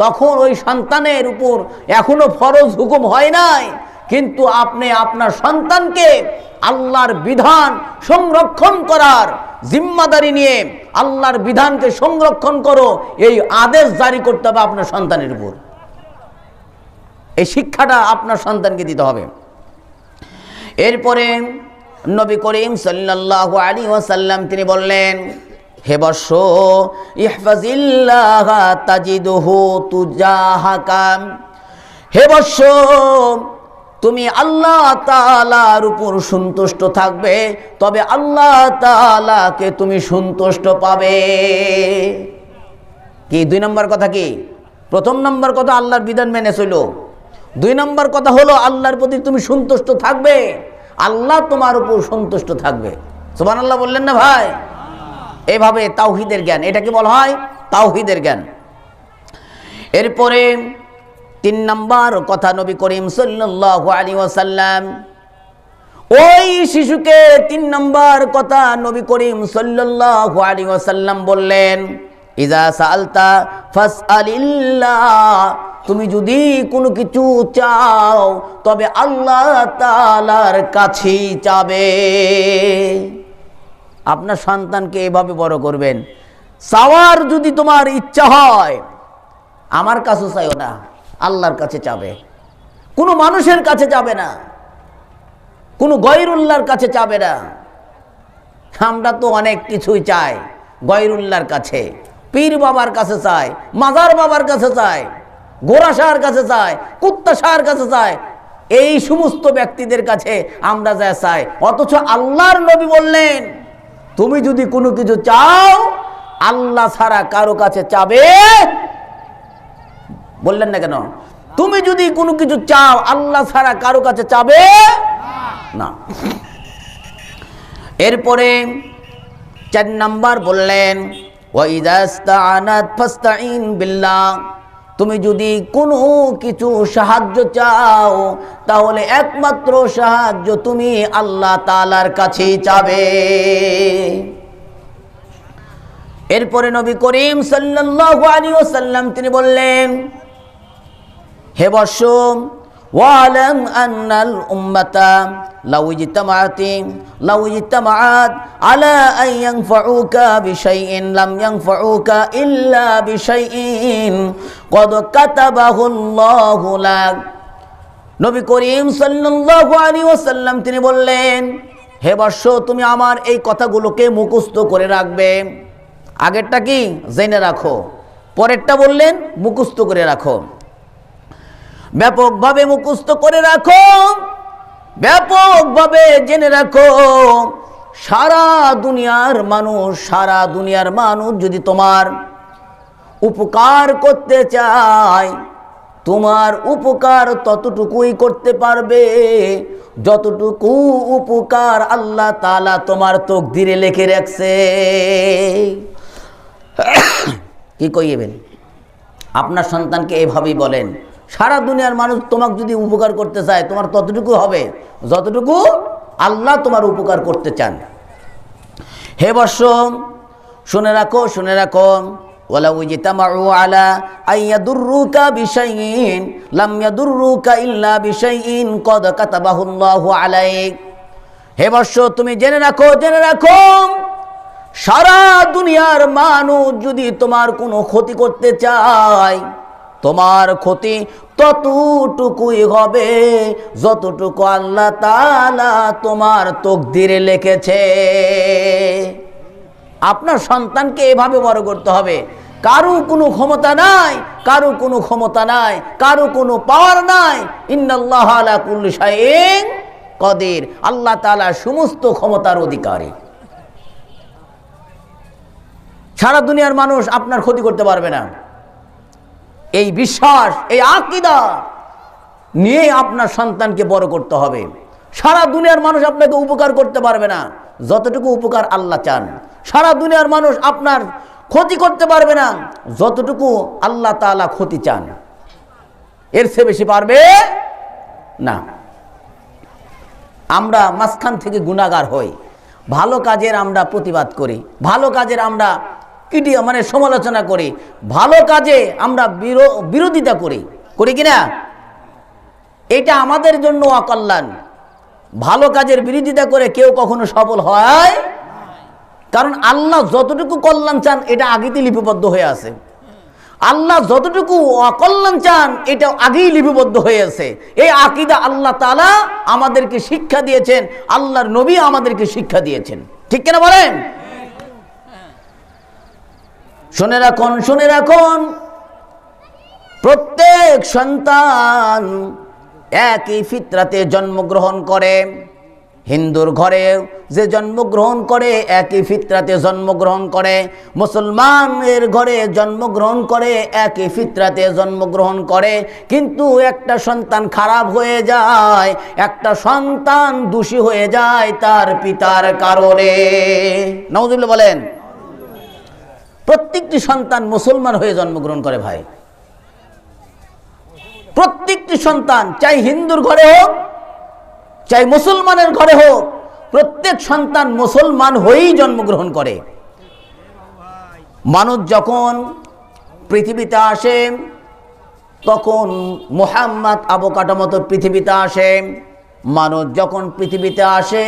তখন ওই সন্তানের উপর এখনো ফরজ হুকুম হয় নাই, কিন্তু আপনি আপনার সন্তানকে আল্লাহর বিধান সংরক্ষণ করার জিম্মাদারি নিয়ে আল্লাহর বিধানকে সংরক্ষণ করো, এই আদেশ জারি করতে হবে আপনার সন্তানের উপর। এই শিক্ষাটা আপনার সন্তানকে দিতে হবে। এরপরে নবী করিম সাল্লাল্লাহু আলাইহি ওয়াসাল্লাম তিনি বললেন, হে বৎস, ইহফাজিল্লাহা তাজিদহু তুজাহাকা। হে বৎস, তুমি আল্লাহ তাআলার উপর সন্তুষ্ট থাকবে, তবে আল্লাহ তাআলাকে তুমি সন্তুষ্ট পাবে। কি 2 নম্বর কথা? কি প্রথম নম্বর কথা? আল্লাহর বিধান মেনে চলো। 2 নম্বর কথা হলো আল্লাহর প্রতি তুমি সন্তুষ্ট থাকবে, আল্লাহ তোমার উপর সন্তুষ্ট থাকবে। সুবহানাল্লাহ বললেন না ভাই? এভাবে তাওহীদের জ্ঞান, এটাকে বলা হয় তাওহীদের জ্ঞান। এরপরে 3 নম্বর কথা, নবী করিম সাল্লাল্লাহু আলাইহি ওয়াসাল্লাম ওই শিশুকে 3 নম্বর কথা নবী করিম সাল্লাল্লাহু আলাইহি ওয়াসাল্লাম বললেন, ইজা সাআলতা ফাসআলিল্লাহ, তুমি যদি কোনো কিছু চাও তবে আল্লাহ তাআলার কাছেই চাবে। আপনার সন্তানকে এভাবে বড় করবেন, চাওয়ার যদি তোমার ইচ্ছা হয়, আমার কাছে চাইও না, আল্লাহর কাছে চাবে। কোনো মানুষের কাছে যাবে না, কোনো গয়রুল্লাহর কাছে যাবে না। আমরা তো অনেক কিছুই চাই গয়রুল্লাহর কাছে, পীর বাবার কাছে চাই, মাজার বাবার কাছে চাই, গোরা শাহর কাছে চাই, কুত্তা শাহর কাছে চাই, এই সমস্ত ব্যক্তিদের কাছে আমরা যা চাই। অথচ আল্লাহর নবী বললেন, তুমি যদি কোনো কিছু চাও আল্লাহ ছাড়া কারো কাছে চাবে। বললেন না কেন? তুমি যদি কোনো কিছু চাও আল্লাহ ছাড়া কারো কাছে চাবে না। এরপরে 4 নাম্বার বললেন, ওয়া ইযা ইসতাআনাত ফাস্তাইন বিল্লাহ, তুমি যদি কোনো কিছু সাহায্য চাও তাহলে একমাত্র সাহায্য তুমি আল্লাহ তাআলার কাছেই চাবে। এরপরে নবী করিম সাল্লাল্লাহু আলাইহি ওয়াসাল্লাম তিনি বললেন, হে বৎস, ওয়ালাম আন্নাল উম্মাতা লাউ ইজতামাআত আলা আন ইয়ানফাউকা বিশাইইন লাম ইয়ানফাউকা ইল্লা বিশাইইন ক্বাদ কাতাবাহু আল্লাহু লাক। নবী করিম সাল্লাল্লাহু আলাইহি ওয়াসাল্লাম তিনি বললেন, হে বৎস, তুমি আমার এই কথাগুলোকে মুখস্থ করে রাখবে। আগেরটা কি জেনে রাখো, পরেরটা বললেন মুখস্থ করে রাখো। ব্যাপকভাবে মুখস্থ করে রাখো, ব্যাপকভাবে জেনে রাখো। সারা দুনিয়ার মানুষ যদি তোমার উপকার করতে চায়, তোমার উপকার ততটুকুই করতে পারবে যতটুকু উপকার আল্লাহ তাআলা তোমার তকদিরে লিখে রাখছে। কি কইবেন? আপনার সন্তানকে এভাবেই বলেন, সারা দুনিয়ার মানুষ তোমাকে যদি উপকার করতে চায়, তোমার ততটুকু হবে যতটুকু আল্লাহ তোমার উপকার করতে চান। হে বৎস, শুনে রাখো, শুনে রাখো। ওয়ালাউ ইজতামাউ আলা আইয়াদুররুকা বিশাইইন লাম ইয়াদুররুকা ইল্লা বিশাইইন ক্বাদ কাতাবাহু আল্লাহু আলাইক। হে বৎস, তুমি জেনে রাখো, জেনে রাখো, সারা দুনিয়ার মানুষ যদি তোমার কোনো ক্ষতি করতে চায়, তোমার ক্ষতি ততটুকুই হবে যতটুকু আল্লাহ তাআলা তোমার তকদিরে লিখেছে। আপনার সন্তানকে এভাবে বড় করতে হবে। কারো কোনো ক্ষমতা নাই, কারো কোনো ক্ষমতা নাই, কারো কোনো পাওয়ার নাই। ইন্নাল্লাহা আলা কুল্লি শাইইন কাদির, আল্লাহ তাআলা সমস্ত ক্ষমতার অধিকারী। সারা দুনিয়ার মানুষ আপনার ক্ষতি করতে পারবে না। এই বিশ্বাস, এই আকীদা নিয়ে আপনার সন্তানকে বড় করতে হবে। সারা দুনিয়ার মানুষ আপনাকে উপকার করতে পারবে না যতটুকু উপকার আল্লাহ চান। সারা দুনিয়ার মানুষ আপনার ক্ষতি করতে পারবে না যতটুকু আল্লাহ তাআলা ক্ষতি চান। এর চেয়ে বেশি পারবে না। আমরা মাঝখান থেকে গুনাহগার হই, ভালো কাজের আমরা প্রতিবাদ করি, ভালো কাজের আমরা সমালোচনা করি, ভালো কাজে আমরা বিরোধিতা করি, করি কিনা? এটা আমাদের জন্য অকল্যাণ। ভালো কাজের বিরোধিতা করে কেউ কখনো সফল হয়, কারণ আল্লাহ যতটুকু কল্যাণ চান এটা আগেই লিপিবদ্ধ হয়ে আছে। আল্লাহ যতটুকু অকল্যাণ চান এটা আগেই লিপিবদ্ধ হয়ে আছে। এই আকীদা আল্লাহ তাআলা আমাদেরকে শিক্ষা দিয়েছেন, আল্লাহর নবী আমাদেরকে শিক্ষা দিয়েছেন। ঠিক কিনা বলেন? শুনে রাখুন, শুনে রাখুন, প্রত্যেক সন্তান একই ফিতরাতে জন্মগ্রহণ করে। হিন্দুর ঘরে যে জন্মগ্রহণ করে একই ফিতরাতে জন্মগ্রহণ করে, মুসলমানের ঘরে জন্মগ্রহণ করে একই ফিতরাতে জন্মগ্রহণ করে। কিন্তু একটা সন্তান খারাপ হয়ে যায়, একটা সন্তান দোষী হয়ে যায় তার পিতার কারণে। নাউজুবিল্লাহ বলেন। প্রত্যেকটি সন্তান মুসলমান হয়ে জন্মগ্রহণ করে ভাই। প্রত্যেকটি সন্তান, চাই হিন্দুর ঘরে হোক চাই মুসলমানের ঘরে হোক, প্রত্যেক সন্তান মুসলমান হয়েই জন্মগ্রহণ করে। মানুষ যখন পৃথিবীতে আসে তখন মুহাম্মদ আবকাটা মতো পৃথিবীতে আসে। মানুষ যখন পৃথিবীতে আসে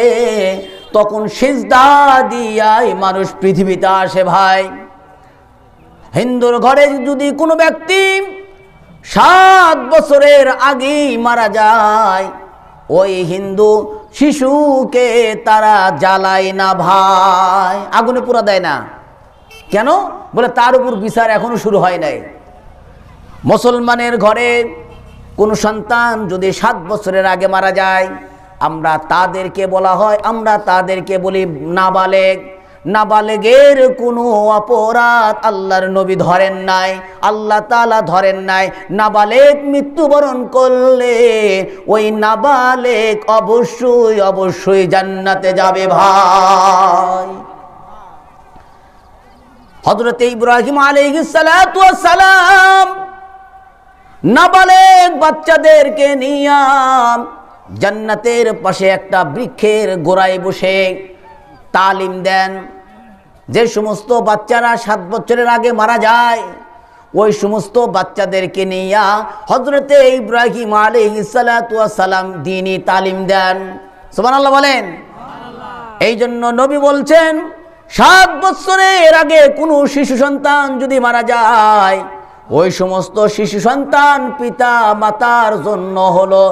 তখন সিজদা দিয়াই মানুষ পৃথিবীতে আসে ভাই। হিন্দুর ঘরে যদি কোনো ব্যক্তি 7 বছরের আগেই মারা যায়, ওই হিন্দু শিশুকে তারা জ্বালায় না ভাই, আগুনে পুরা দেয় না। কেন? বলে তার উপর বিচার এখনো শুরু হয় নাই। মুসলমানের ঘরে কোনো সন্তান যদি 7 বছরের আগে মারা যায়, আমরা তাদেরকে বলা হয়, আমরা তাদেরকে বলি নাবালেগ। নাবালেগের কোনো অপরাধ আল্লাহর নবী ধরেন নাই, আল্লাহ তাআলা ধরেন নাই। নাবালেগ মৃত্যুবরণ করলে ওই নাবালেগ অবশ্যই অবশ্যই জান্নাতে যাবে ভাই। হযরত ইব্রাহিম আলাইহিস সালাতু ওয়াস সালাম নাবালেগ বাচ্চাদেরকে নিয়ে জান্নাতের পাশে একটা বৃক্ষের গোড়ায় বসে তালিম দেন। যে সমস্ত বাচ্চারা 7 বছরের আগে মারা যায় ওই সমস্ত বাচ্চাদেরকে নিয়ে হযরতে ইব্রাহিম আলাইহিস সালাতু ওয়াস সালাম দ্বীনি তালিম দেন। সুবহানাল্লাহ বলেন। এই জন্য নবী বলছেন 7 বছরের আগে কোনো শিশু সন্তান যদি মারা যায় ওই সমস্ত শিশু সন্তান পিতা মাতার জন্য হলো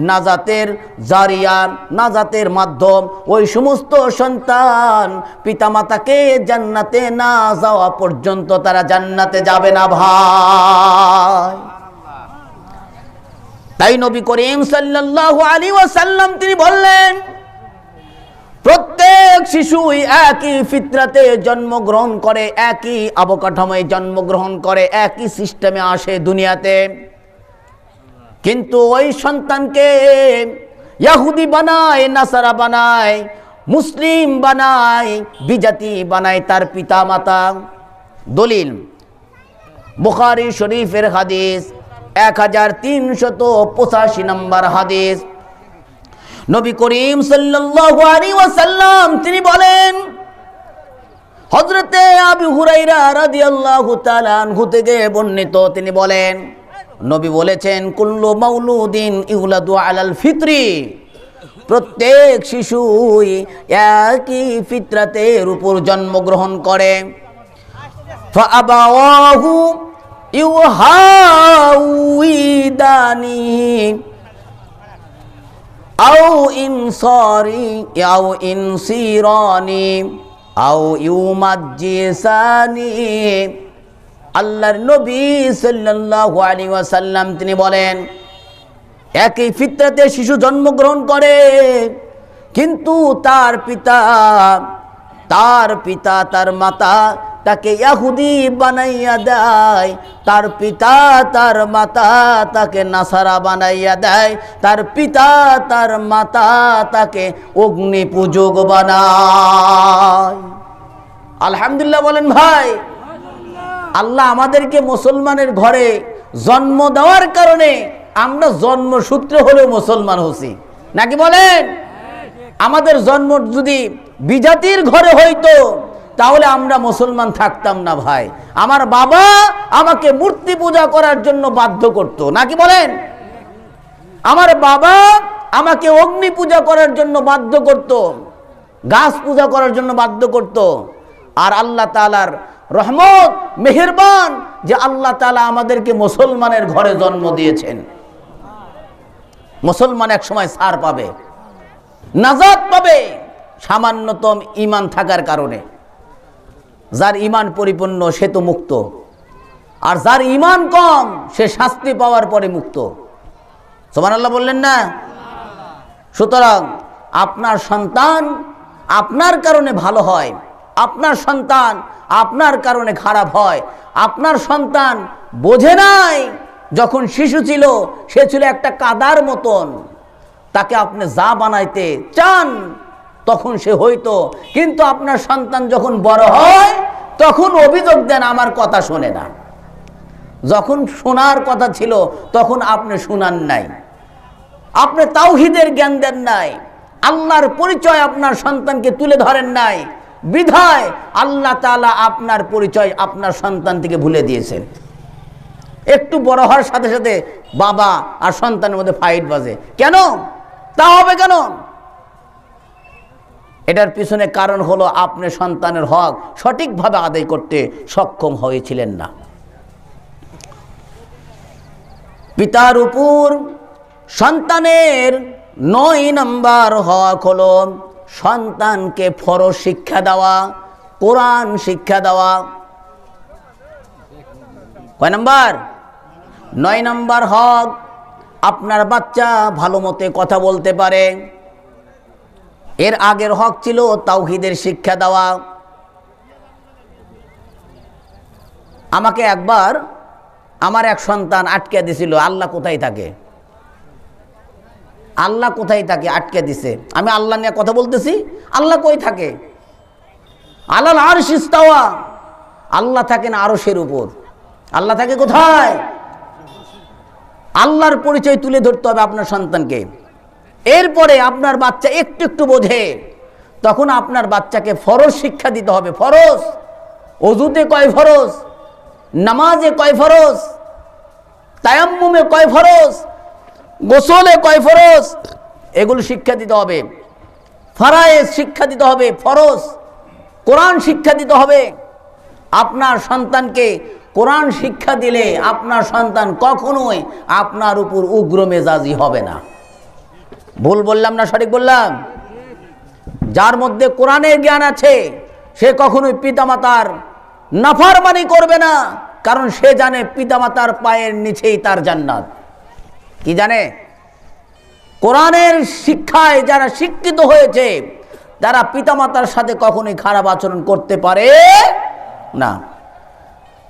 নাজাতের জারিয়া, নাজাতের মাধ্যম। ওই সমস্ত সন্তান পিতা মাতাকে জান্নাতে না যাওয়া পর্যন্ত তারা জান্নাতে যাবে না ভাই। তাই নবী করিম সাল্লাল্লাহু আলাইহি ওয়াসাল্লাম তিনি বললেন প্রত্যেক শিশুই একই ফিতরাতে জন্মগ্রহণ করে, একই অবকাঠামোয় জন্মগ্রহণ করে, একই সিস্টেমে আসে দুনিয়াতে। কিন্তু ওই সন্তানকে ইহুদি বানায়, নাসারা বানায়, মুসলিম বানায়, বিজাতি বানায় তার পিতা মাতা। দলিল বুখারী শরীফের হাদিস 1385 নম্বর হাদিস। নবী করিম সাল্লাল্লাহু আলাইহি ওয়াসাল্লাম তিনি বলেন, হযরতে আবু হুরায়রা রাদিয়াল্লাহু তাআলা আনহু থেকে বর্ণিত, তিনি বলেন নবী বলেছেন কুল্লু মাউলুদিন ইউলাদু আলাল ফিতরি, প্রত্যেক শিশুই একই ফিতরাতের উপর জন্মগ্রহণ করে। ফাআবাওয়াহু ইউহাউইদানি আও ইনসারি আও ইনসিরানি আও ইউমাজ্জিসানি। আল্লাহর নবী সাল্লাল্লাহু আলাইহি ওয়াসাল্লাম তিনি বলেন একই ফিতরাতে শিশু জন্মগ্রহণ করে, কিন্তু তার পিতা তার মাতা তাকে ইহুদি বানাইয়া দেয়, তার পিতা তার মাতা তাকে নাসারা বানাইয়া দেয়, তার পিতা তার মাতা তাকে অগ্নি পূজক বানায়। আলহামদুলিল্লাহ বলেন ভাই। আল্লাহ আমাদেরকে মুসলমানের ঘরে জন্ম দেওয়ার কারণে আমরা জন্মসূত্রে হলেও মুসলমান হচ্ছি, নাকি বলেন? আমাদের জন্ম যদি বিজাতির ঘরে হইতো তাহলে আমরা মুসলমান থাকতাম না ভাই। আমার বাবা আমাকে মূর্তি পূজা করার জন্য বাধ্য করত, নাকি বলেন? আমার বাবা আমাকে অগ্নি পূজা করার জন্য বাধ্য করত, গাছ পূজা করার জন্য বাধ্য করত। আর আল্লাহ তাআলার রহমত মেহেরবান যে আল্লাহ তাআলা আমাদেরকে মুসলমানের ঘরে জন্ম দিয়েছেন। মুসলমান এক সময় ছাড় পাবে, নাজাত পাবে সামান্যতম ঈমান থাকার কারণে। যার ঈমান পরিপূর্ণ সে তো মুক্ত, আর যার ঈমান কম সে শাস্তি পাওয়ার পরে মুক্ত। সুবহানাল্লাহ বললেন না? সুতরাং আপনার সন্তান আপনার কারণে ভালো হয়, আপনার সন্তান আপনার কারণে খারাপ হয়। আপনার সন্তান বোঝে নাই, যখন শিশু ছিল সে ছিল একটা কাদার মতন, তাকে আপনি যা বানাইতে চান তখন সে হইতো। কিন্তু আপনার সন্তান যখন বড় হয় তখন অভিযোগ দেন আমার কথা শোনে না। যখন শোনার কথা ছিল তখন আপনি শুনান নাই, আপনি তাওহীদের জ্ঞান দেন নাই, আল্লাহর পরিচয় আপনার সন্তানকে তুলে ধরেন নাই, বিধায় আল্লাহ তাআলা আপনার পরিচয় আপনার সন্তান থেকে ভুলে দিয়েছেন। একটু বড় হওয়ার সাথে সাথে বাবা আর সন্তানের মধ্যে ফাইট বাজে। কেন? তা হবে কেন? এটার পিছনে কারণ হলো আপনি সন্তানের হক সঠিকভাবে আদায় করতে সক্ষম হয়েছিলেন না। পিতার উপর সন্তানের 9 নম্বর হক হলো সন্তানকে ফরজ শিক্ষা দেওয়া, কোরআন শিক্ষা দেওয়া। কয় নম্বর? 9 নম্বর হক আপনার বাচ্চা ভালো মতে কথা বলতে পারে। এর আগের হক ছিল তাওহীদের শিক্ষা দেওয়া। আমাকে একবার আমার এক সন্তান আটকে দিছিল, আল্লাহ কোথায় থাকে, আল্লাহ কোথায় থাকে আটকে দিছে। আমি আল্লাহ নিয়ে কথা বলতেছি, আল্লাহ কই থাকে? আলাল আরশ ইস্তাওয়া, আল্লাহ থাকেন আরশের উপর। আল্লাহ থাকে কোথায়? আল্লাহর পরিচয় তুলে ধরতে হবে আপনার সন্তানকে। এরপরে আপনার বাচ্চা একটু একটু বোঝে, তখন আপনার বাচ্চাকে ফরজ শিক্ষা দিতে হবে। ফরজ, ওযুতে কয় ফরজ, নামাজে কয় ফরজ, তায়াম্মুমে কয় ফরজ, গোসলে কয় ফরজ, এগুলো শিক্ষা দিতে হবে। ফরায়েজ শিক্ষা দিতে হবে, ফরজ কোরআন শিক্ষা দিতে হবে। আপনার সন্তানকে কোরআন শিক্ষা দিলে আপনার সন্তান কখনোই আপনার উপর উগ্র মেজাজি হবে না। ভুল বললাম না সঠিক বললাম? যার মধ্যে কোরআনের জ্ঞান আছে সে কখনোই পিতামাতার নাফরমানি করবে না, কারণ সে জানে পিতামাতার পায়ের নিচেই তার জান্নাত। কি জানে? কোরআনের শিক্ষায় যারা শিক্ষিত হয়েছে তারা পিতামাতার সাথে কখনোই খারাপ আচরণ করতে পারে না।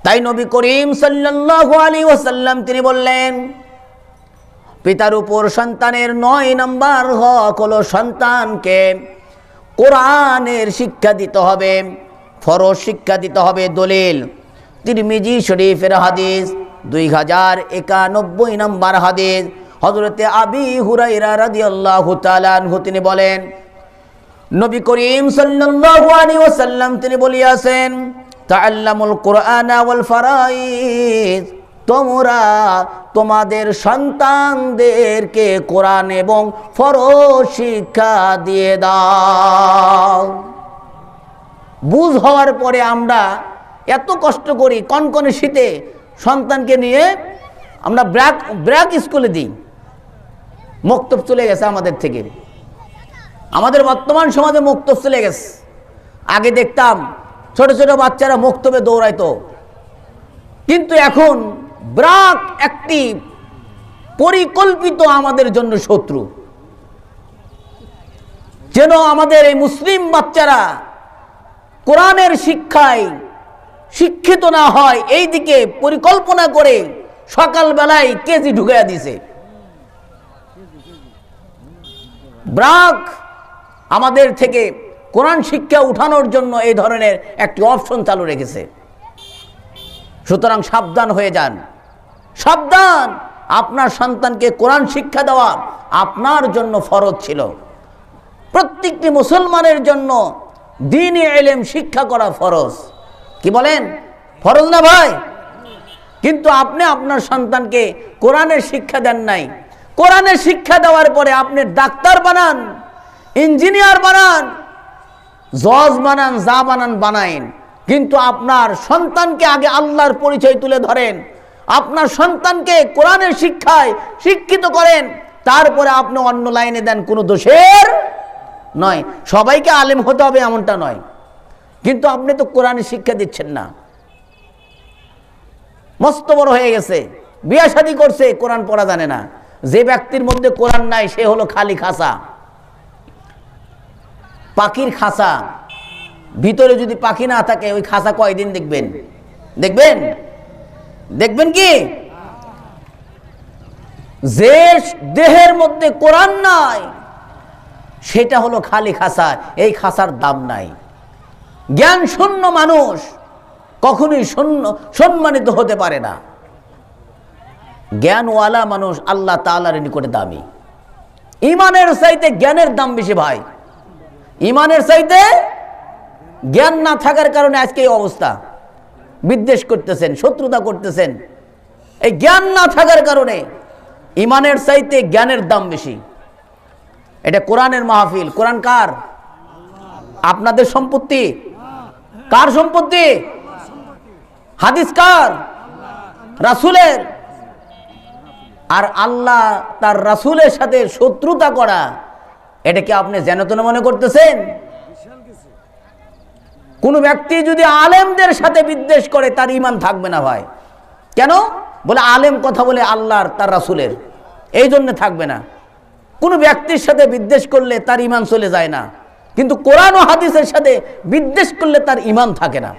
তাই নবী করিম সাল্লাল্লাহু আলাইহি ওয়াসাল্লাম তিনি বললেন, পিতার উপর সন্তানের ৯ নম্বর হক হলো সন্তানকে কোরআনের শিক্ষা দিতে হবে, ফরজ শিক্ষা দিতে হবে। দলিল তিরমিজি শরীফের হাদিস 2091 নম্বর হাদিস। হযরতে আবি হুরায়রা রাদিয়াল্লাহু তাআলা আনহু তিনি বলেন, নবী করিম সাল্লাল্লাহু আলাইহি ওয়াসাল্লাম তিনি বলিয়াছেন, তাআল্লামুল কুরআনা ওয়াল ফারাইজ, তোমরা তোমাদের সন্তানদেরকে কোরআন এবং ফরজ শিক্ষা দিয়ে দাও। বুঝ হওয়ার পরে আমরা এত কষ্ট করি, কনকনে শীতে সন্তানকে নিয়ে আমরা ব্র্যাক স্কুলে দিই। মক্তব চলে গেছে আমাদের থেকে, আমাদের বর্তমান সমাজে মক্তব চলে গেছে। আগে দেখতাম ছোট ছোট বাচ্চারা মক্তবে দৌড়াইতো, কিন্তু এখন ব্র্যাক একটি পরিকল্পিত আমাদের জন্য শত্রু। যেন আমাদের এই মুসলিম বাচ্চারা কোরআনের শিক্ষায় শিক্ষিত না হয়, এই দিকে পরিকল্পনা করে সকালবেলায় কেজি ঢুকাইয়া দিছে। ব্র্যাক আমাদের থেকে কোরআন শিক্ষা উঠানোর জন্য এই ধরনের একটি অপশন চালু রেখেছে। সুতরাং সাবধান হয়ে যান, সাবধান। আপনার সন্তানকে কোরআন শিক্ষা দেওয়া আপনার জন্য ফরজ ছিল। প্রত্যেকটি মুসলমানের জন্য দ্বীনি ইলম শিক্ষা করা ফরজ। কি বলেন? ফরজ না ভাই? কিন্তু আপনি আপনার সন্তানকে কোরআনের শিক্ষা দেন নাই। কোরআনের শিক্ষা দেওয়ার পরে আপনি ডাক্তার বানান, ইঞ্জিনিয়ার বানান, জজ বানান, যা বানান বানাইন, কিন্তু আপনার সন্তানকে আগে আল্লাহর পরিচয় তুলে ধরেন। আপনার সন্তানকে কোরআনের শিক্ষায় শিক্ষিত করেন, তারপরে আপনি অন্য লাইনে দেন, কোনো দোষের নয়। সবাইকে আলেম হতে হবে এমনটা নয়, কিন্তু আপনি তো কোরআনের শিক্ষা দিচ্ছেন না। মস্ত বড় হয়ে গেছে, বিয়ে শাদী করছে, কোরআন পড়া জানে না। যে ব্যক্তির মধ্যে কোরআন নাই সে হলো খালি খাসা, পাখির খাসা। ভিতরে যদি পাখি না থাকে ওই খাসা কয়দিন দেখবেন? দেখবেন দেখবেন কি? যে দেহের মধ্যে কোরআন নাই সেটা হলো খালি খাসা, এই খাসার দাম নাই। জ্ঞান শূন্য মানুষ কখনোই সম্মানিত হতে পারে না। জ্ঞানওয়ালা মানুষ আল্লাহ তাআলার নিকটে দামি। ইমানের চাইতে জ্ঞানের দাম বেশি ভাই। ইমানের চাইতে জ্ঞান না থাকার কারণে আজকে এই অবস্থা। বিদ্বেষ করতেছেন, শত্রুতা করতেছেন, এই জ্ঞান না থাকার কারণে। ইমানের চাইতে জ্ঞানের দাম বেশি। এটা কোরআনের মাহফিল। কোরআন কার? আপনাদের সম্পত্তি। কার সম্পত্তি? হাদিস কার? রাসূলের। আর আল্লাহ তার রাসূলের সাথে শত্রুতা করা, এটা কি আপনি যেন তেন মনে করতেছেন? কোন ব্যক্তি যদি আলেমদের সাথে বিদ্বেষ করে তার ঈমান থাকবে না ভাই। কেন? বলে আলেম কথা বলে আল্লাহর তার রাসূলের, এই জন্য থাকবে না। কোন ব্যক্তির সাথে বিদ্বেষ করলে তার ঈমান চলে যায় না, কিন্তু কোরআন ও হাদিসের সাথে বিদ্বেষ করলে তার ঈমান থাকে না।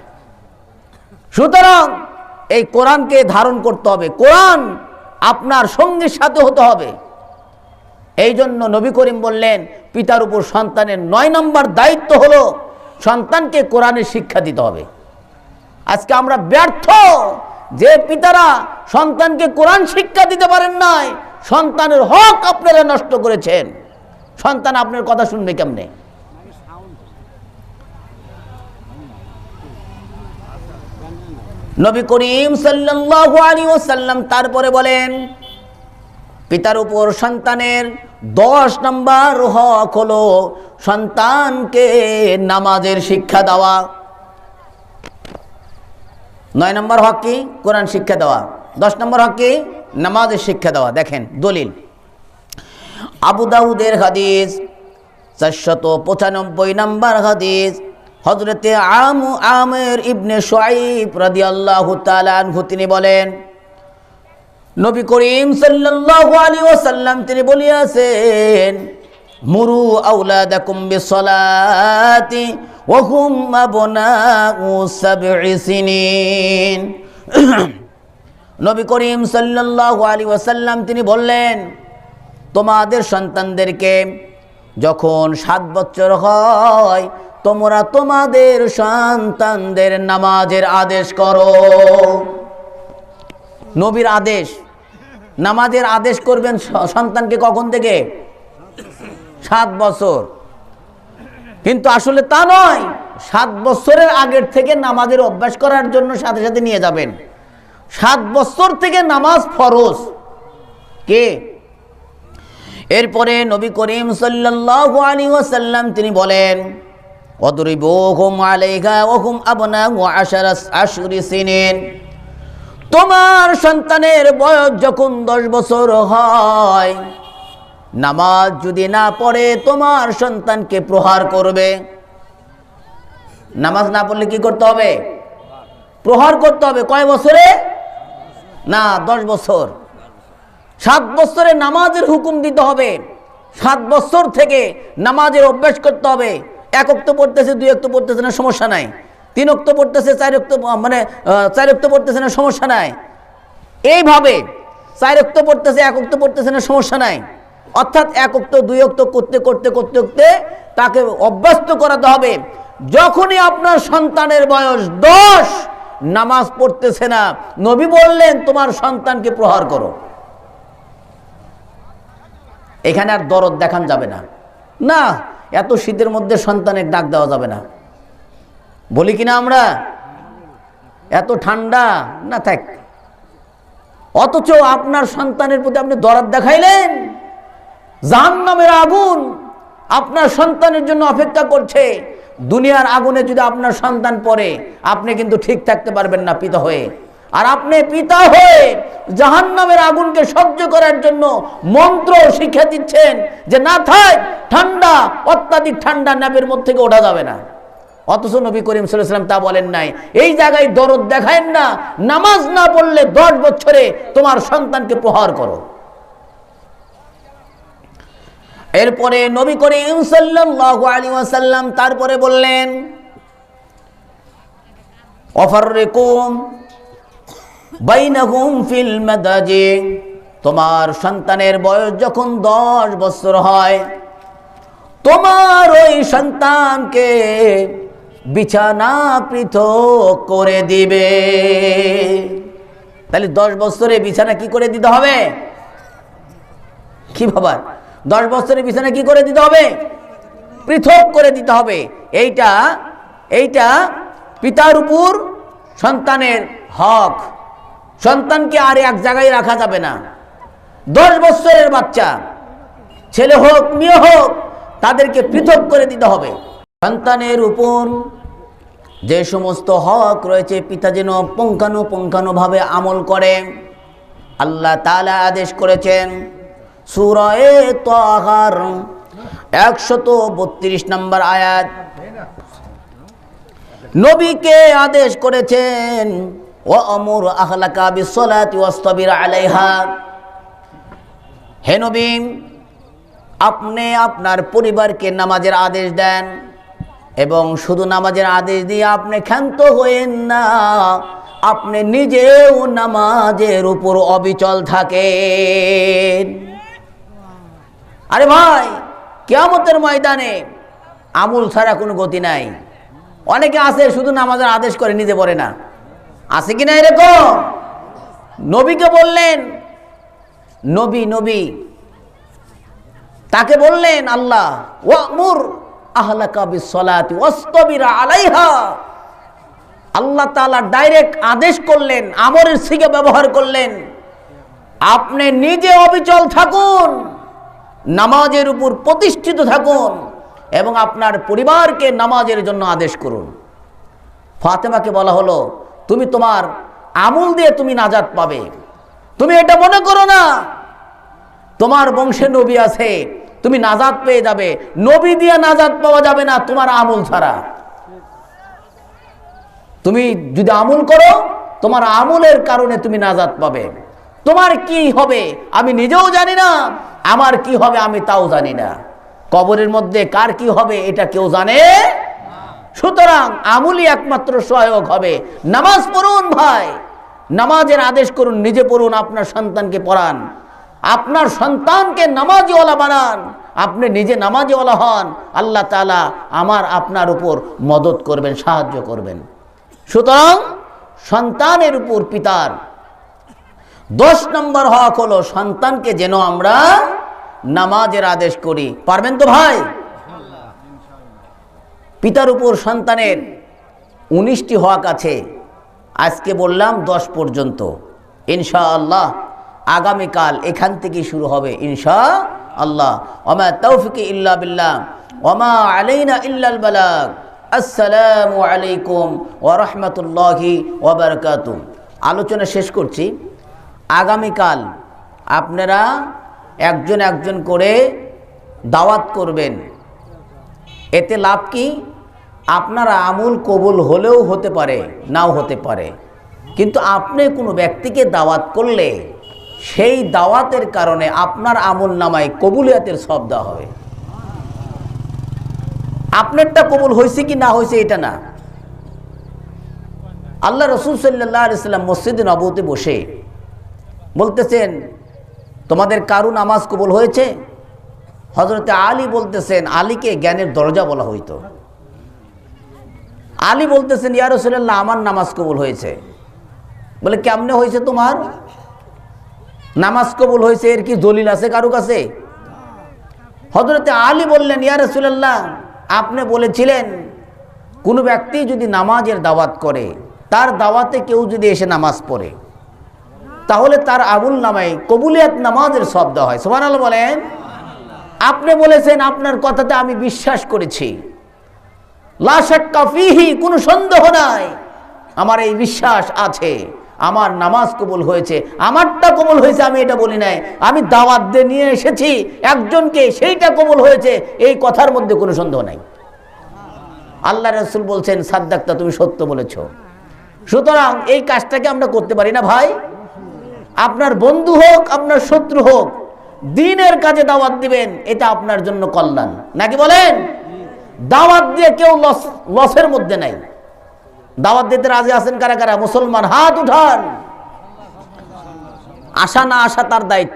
সুতরাং এই কোরআনকে ধারণ করতে হবে, কোরআন আপনার সঙ্গীর সাথে হতে হবে। এই জন্য নবী করিম বললেন, পিতার উপর সন্তানের ৯ নম্বর দায়িত্ব হলো সন্তানকে কোরআনের শিক্ষা দিতে হবে। আজকে আমরা ব্যর্থ, যে পিতারা সন্তানকে কোরআন শিক্ষা দিতে পারেন নাই, সন্তানের হক আপনারা নষ্ট করেছেন। সন্তান আপনার কথা শুনবে কেমনে? নবী করিম সাল্লাল্লাহু আলাইহি ওয়াসাল্লাম তারপরে বলেন, পিতার উপর সন্তানের 10 নম্বর হক হলো সন্তানকে নামাজের শিক্ষা দেওয়া। 9 নম্বর হক কি? কোরআন শিক্ষা দেওয়া। 10 নম্বর হক কি? নামাজের শিক্ষা দেওয়া। দেখেন দলিল, আবু দাউদের হাদিস 495 নম্বর হাদিস, হযরতে আমের ইবনে শুআইব রাদিয়াল্লাহু তাআলা আনহু তিনি বলেন, নবী করিম সাল্লাল্লাহু আলাইহি ওয়াসাল্লাম তিনি বলিয়াছেন, মুরু আওলাদাকুম বিসসালাতি ওয়া হুম আবনাউ সাবঈ সিনিন। নবী করিম সাল্লাল্লাহু আলাইহি ওয়াসাল্লাম তিনি বললেন, তোমাদের সন্তানদেরকে যখন 7 বছর হয়, তোমরা তোমাদের সন্তানদের নামাজের আদেশ করো। নবীর আদেশ, নামাজের আদেশ করবেন সন্তানকে কখন থেকে? 7 বছর। কিন্তু আসলে তা নয়, 7 বছরের আগের থেকে নামাজের অভ্যাস করার জন্য সাথে সাথে নিয়ে যাবেন। 7 বছর থেকে নামাজ ফরজ। কে? এরপরে নবী করিম সাল্লাল্লাহু আলাইহি ওয়াসাল্লাম তিনি বলেন, ওয়াদরিবুহুম আলাইহা ওয়া হুম আবনাউ 10 আশরি সিনিন। তোমার সন্তানের বয়স যখন 10 বছর হয়, নামাজ যদি না পড়ে তোমার সন্তানকে প্রহার করবে। নামাজ না পড়লে কি করতে হবে? প্রহার করতে হবে। কয় বছরে? না, 10 বছর। 7 বছরে নামাজের হুকুম দিতে হবে। 7 বছর থেকে নামাজের অভ্যাস করতে হবে। 1 ওয়াক্ত পড়তেছে, 2 ওয়াক্ত পড়তেছে না, সমস্যা নাই। 3 ওয়াক্ত পড়তেছে, 4 ওয়াক্ত মানে 4 ওয়াক্ত পড়তেছে না, সমস্যা নাই। এইভাবে 4 ওয়াক্ত পড়তেছে, 1 ওয়াক্ত পড়তেছে না, সমস্যা নাই। অর্থাৎ 1 ওয়াক্ত 2 ওয়াক্ত করতে করতে করতে করতে তাকে অভ্যস্ত করাতে হবে। যখনই আপনার সন্তানের বয়স 10, নামাজ পড়তেছে না, নবী বললেন তোমার সন্তানকে প্রহার করো। এখানে আর দরদ দেখান যাবে না। না, এত শীতের মধ্যে সন্তানের ডাক দেওয়া যাবে না, বলি কিনা আমরা? এত ঠান্ডা না থাক। অথচ আপনার সন্তানের প্রতি আপনি দরদ দেখাইলেন। জাহান্নামের আগুন আপনার সন্তানের জন্য অপেক্ষা করছে। দুনিয়ার আগুনে যদি আপনার সন্তান পড়ে, আপনি কিন্তু ঠিক থাকতে পারবেন না পিতা হয়ে। আর আপনি পিতা হয়ে জাহান্নামের আগুনকে সহ্য করার জন্য মন্ত্র শিক্ষা দিচ্ছেন যে না থাক, ঠান্ডা, অত্যাধিক ঠান্ডা, নাবের মধ্যে থেকে ওঠা যাবে না। অথচ নবী করিম সাল্লাল্লাহু আলাইহি ওয়াসাল্লাম তা বলেন নাই। এই জায়গায় দরদ দেখায়েন না। নামাজ না পড়লে 10 বছরে তোমার সন্তানকে প্রহার করো। এরপরে নবী করিম সাল্লাল্লাহু আলাইহি ওয়াসাল্লাম তারপরে বললেন, ওয়াফাররিকুম বাইনাহুম ফিল মাদাজি। তোমার সন্তানের বয়স যখন 10 বছর হয়, তোমার ওই সন্তানকে বিছানা পৃথক করে দিবে। তাহলে 10 বছরে বিছানা কি করে দিতে হবে? কি বাবা, 10 বছরে বিছানা কি করে দিতে হবে? পৃথক করে দিতে হবে। এইটা পিতার উপর সন্তানের হক। সন্তানকে আর এক জায়গায় রাখা যাবে না। 10 বছরের বাচ্চা, ছেলে হোক মেয়ে হোক, তাদেরকে পৃথক করে দিতে হবে। সন্তানের উপর যে সমস্ত হক রয়েছে, পিতা যেন পুঙ্খানুপুঙ্খানুভাবে আমল করে। আল্লাহ তাআলা আদেশ করেছেন সূরা তাহার 132 নম্বর আয়াত, নবীকে আদেশ করেছেন ওয়ামুর আহলাকা বিসসালাতি ওয়াসতাবির আলাইহা। হে নবী, আপনি আপনার পরিবারকে নামাজের আদেশ দেন এবং শুধু নামাজের আদেশ দিয়ে আপনি ক্ষান্ত হয়েন না, আপনি নিজেও নামাজের উপর অবিচল থাকেন। আরে ভাই, কিয়ামতের ময়দানে আমল ছাড়া কোনো গতি নাই। অনেকে আছে শুধু নামাজের আদেশ করে, নিজে পড়ে না। আছে কিনা এরকম? নবীকে বললেন, নবী তাকে বললেন আল্লাহ, ওয়ামুর আহলাকা বিসসালাতি ওয়াসতাবির আলাইহা। আল্লাহ তাআলা ডাইরেক্ট আদেশ করলেন, আমরের সিগা ব্যবহার করলেন, আপনি নিজে অবিচল থাকুন, নামাজের উপর প্রতিষ্ঠিত থাকুন এবং আপনার পরিবারকে নামাজের জন্য আদেশ করুন। ফাতেমাকে বলা হলো, তুমি তোমার আমল দিয়ে তুমি নাজাত পাবে, তুমি এটা মনে করো না তোমার বংশে নবী আছে তুমি নাজাত পেয়ে যাবে। নবী দিয়ে নাজাত পাওয়া যাবে না তোমার আমল ছাড়া। তুমি যদি আমল করো, তোমার আমলের কারণে তুমি নাজাত পাবে। তোমার কি হবে আমি নিজেও জানি না, আমার কি হবে আমি তাও জানি না, কবরের মধ্যে কার কি হবে এটা কেউ জানে। সুতরাং আমলই একমাত্র সহায়ক হবে। নামাজ পড়ুন ভাই, নামাজের আদেশ করুন, নিজে পড়ুন, আপনার সন্তানকে পড়ান, আপনার সন্তানকে নামাজিওয়ালা বানান, আপনি নিজে নামাজিওয়ালা হন, আল্লাহ তাআলা আপনার উপর মদত করবেন, সাহায্য করবেন। সুতরাং সন্তানের উপর পিতার 10 নম্বর হক হলো সন্তানকে যেন আমরা নামাজের আদেশ করি। পারবেন তো ভাই? পিতার উপর সন্তানের 19টি হক আছে, আজকে বললাম 10 পর্যন্ত। ইনশাআল্লাহ আগামীকাল এখান থেকে শুরু হবে ইনশাআল্লাহ। ওমা তাওফিকি ইল্লা বিল্লাহ ওমা আলাইনা ইল্লাল বালাগ। আসসালামু আলাইকুম ওয়া রাহমাতুল্লাহি ওয়া বারাকাতুহু। আলোচনা শেষ করছি। আগামীকাল আপনারা একজন একজন করে দাওয়াত করবেন। এতে লাভ কি? আপনারা আমল কবুল হলেও হতে পারে, নাও হতে পারে, কিন্তু আপনি কোনো ব্যক্তিকে দাওয়াত করলে সেই দাওয়াতের কারণে আপনার আমল নামায় কবুলিয়াতের সওয়াব দেওয়া হবে। আপনারটা কবুল হয়েছে কি না হয়েছে এটা না। আল্লাহ রাসূল সাল্লাল্লাহু আলাইহি ওয়াসাল্লাম মসজিদে নববীতে বসে বলতেছেন, তোমাদের কারো নামাজ কবুল হয়েছে? হযরতে আলী বলতেছেন, আলীকে জ্ঞানের দরজা বলা হইতো। আলী বলতেছেন, ইয়া রাসূলুল্লাহ আমার নামাজ কবুল হয়েছে। বলে কেমনে হয়েছে তোমার নামাজ কবুল হয়েছে, এর কি দলিল আছে কারো কাছে? হযরতে আলী বললেন, ইয়া রাসূলুল্লাহ আপনি বলেছিলেন কোন ব্যক্তি যদি নামাজের দাওয়াত করে, তার দাওয়াতে কেউ যদি এসে নামাজ পড়ে, তাহলে তার আমল নামায় কবুলিয়াত নামাজের সওয়াব দেওয়া হয়। সুবহানাল্লাহ বলেন। আপনি বলেছেন, আপনার কথাতে আমি বিশ্বাস করেছি, লা শাক্কা ফীহি, কোনো সন্দেহ নাই, আমার এই বিশ্বাস আছে, আমার নামাজ কবুল হয়েছে। আমারটা কবুল হয়েছে আমি এটা বলি নাই, আমি দাওয়াত দিয়ে নিয়ে এসেছি একজনকে, সেইটা কবুল হয়েছে, এই কথার মধ্যে কোনো সন্দেহ নাই। আল্লাহ রাসূল বলছেন, সাদ্দাক্তা, তুমি সত্য বলেছ। সুতরাং এই কাজটাকে আমরা করতে পারি না ভাই? আপনার বন্ধু হোক, আপনার শত্রু হোক, দ্বীনের কাজে দাওয়াত দিবেন, এটা আপনার জন্য কল্যাণ, নাকি বলেন? দাওয়াত দিয়ে কেউ লসের মধ্যে নাই। দাওয়াত দিতে রাজি আছেন কারা কারা? মুসলমান হাত উঠান। আশা না আসা তার দায়িত্ব।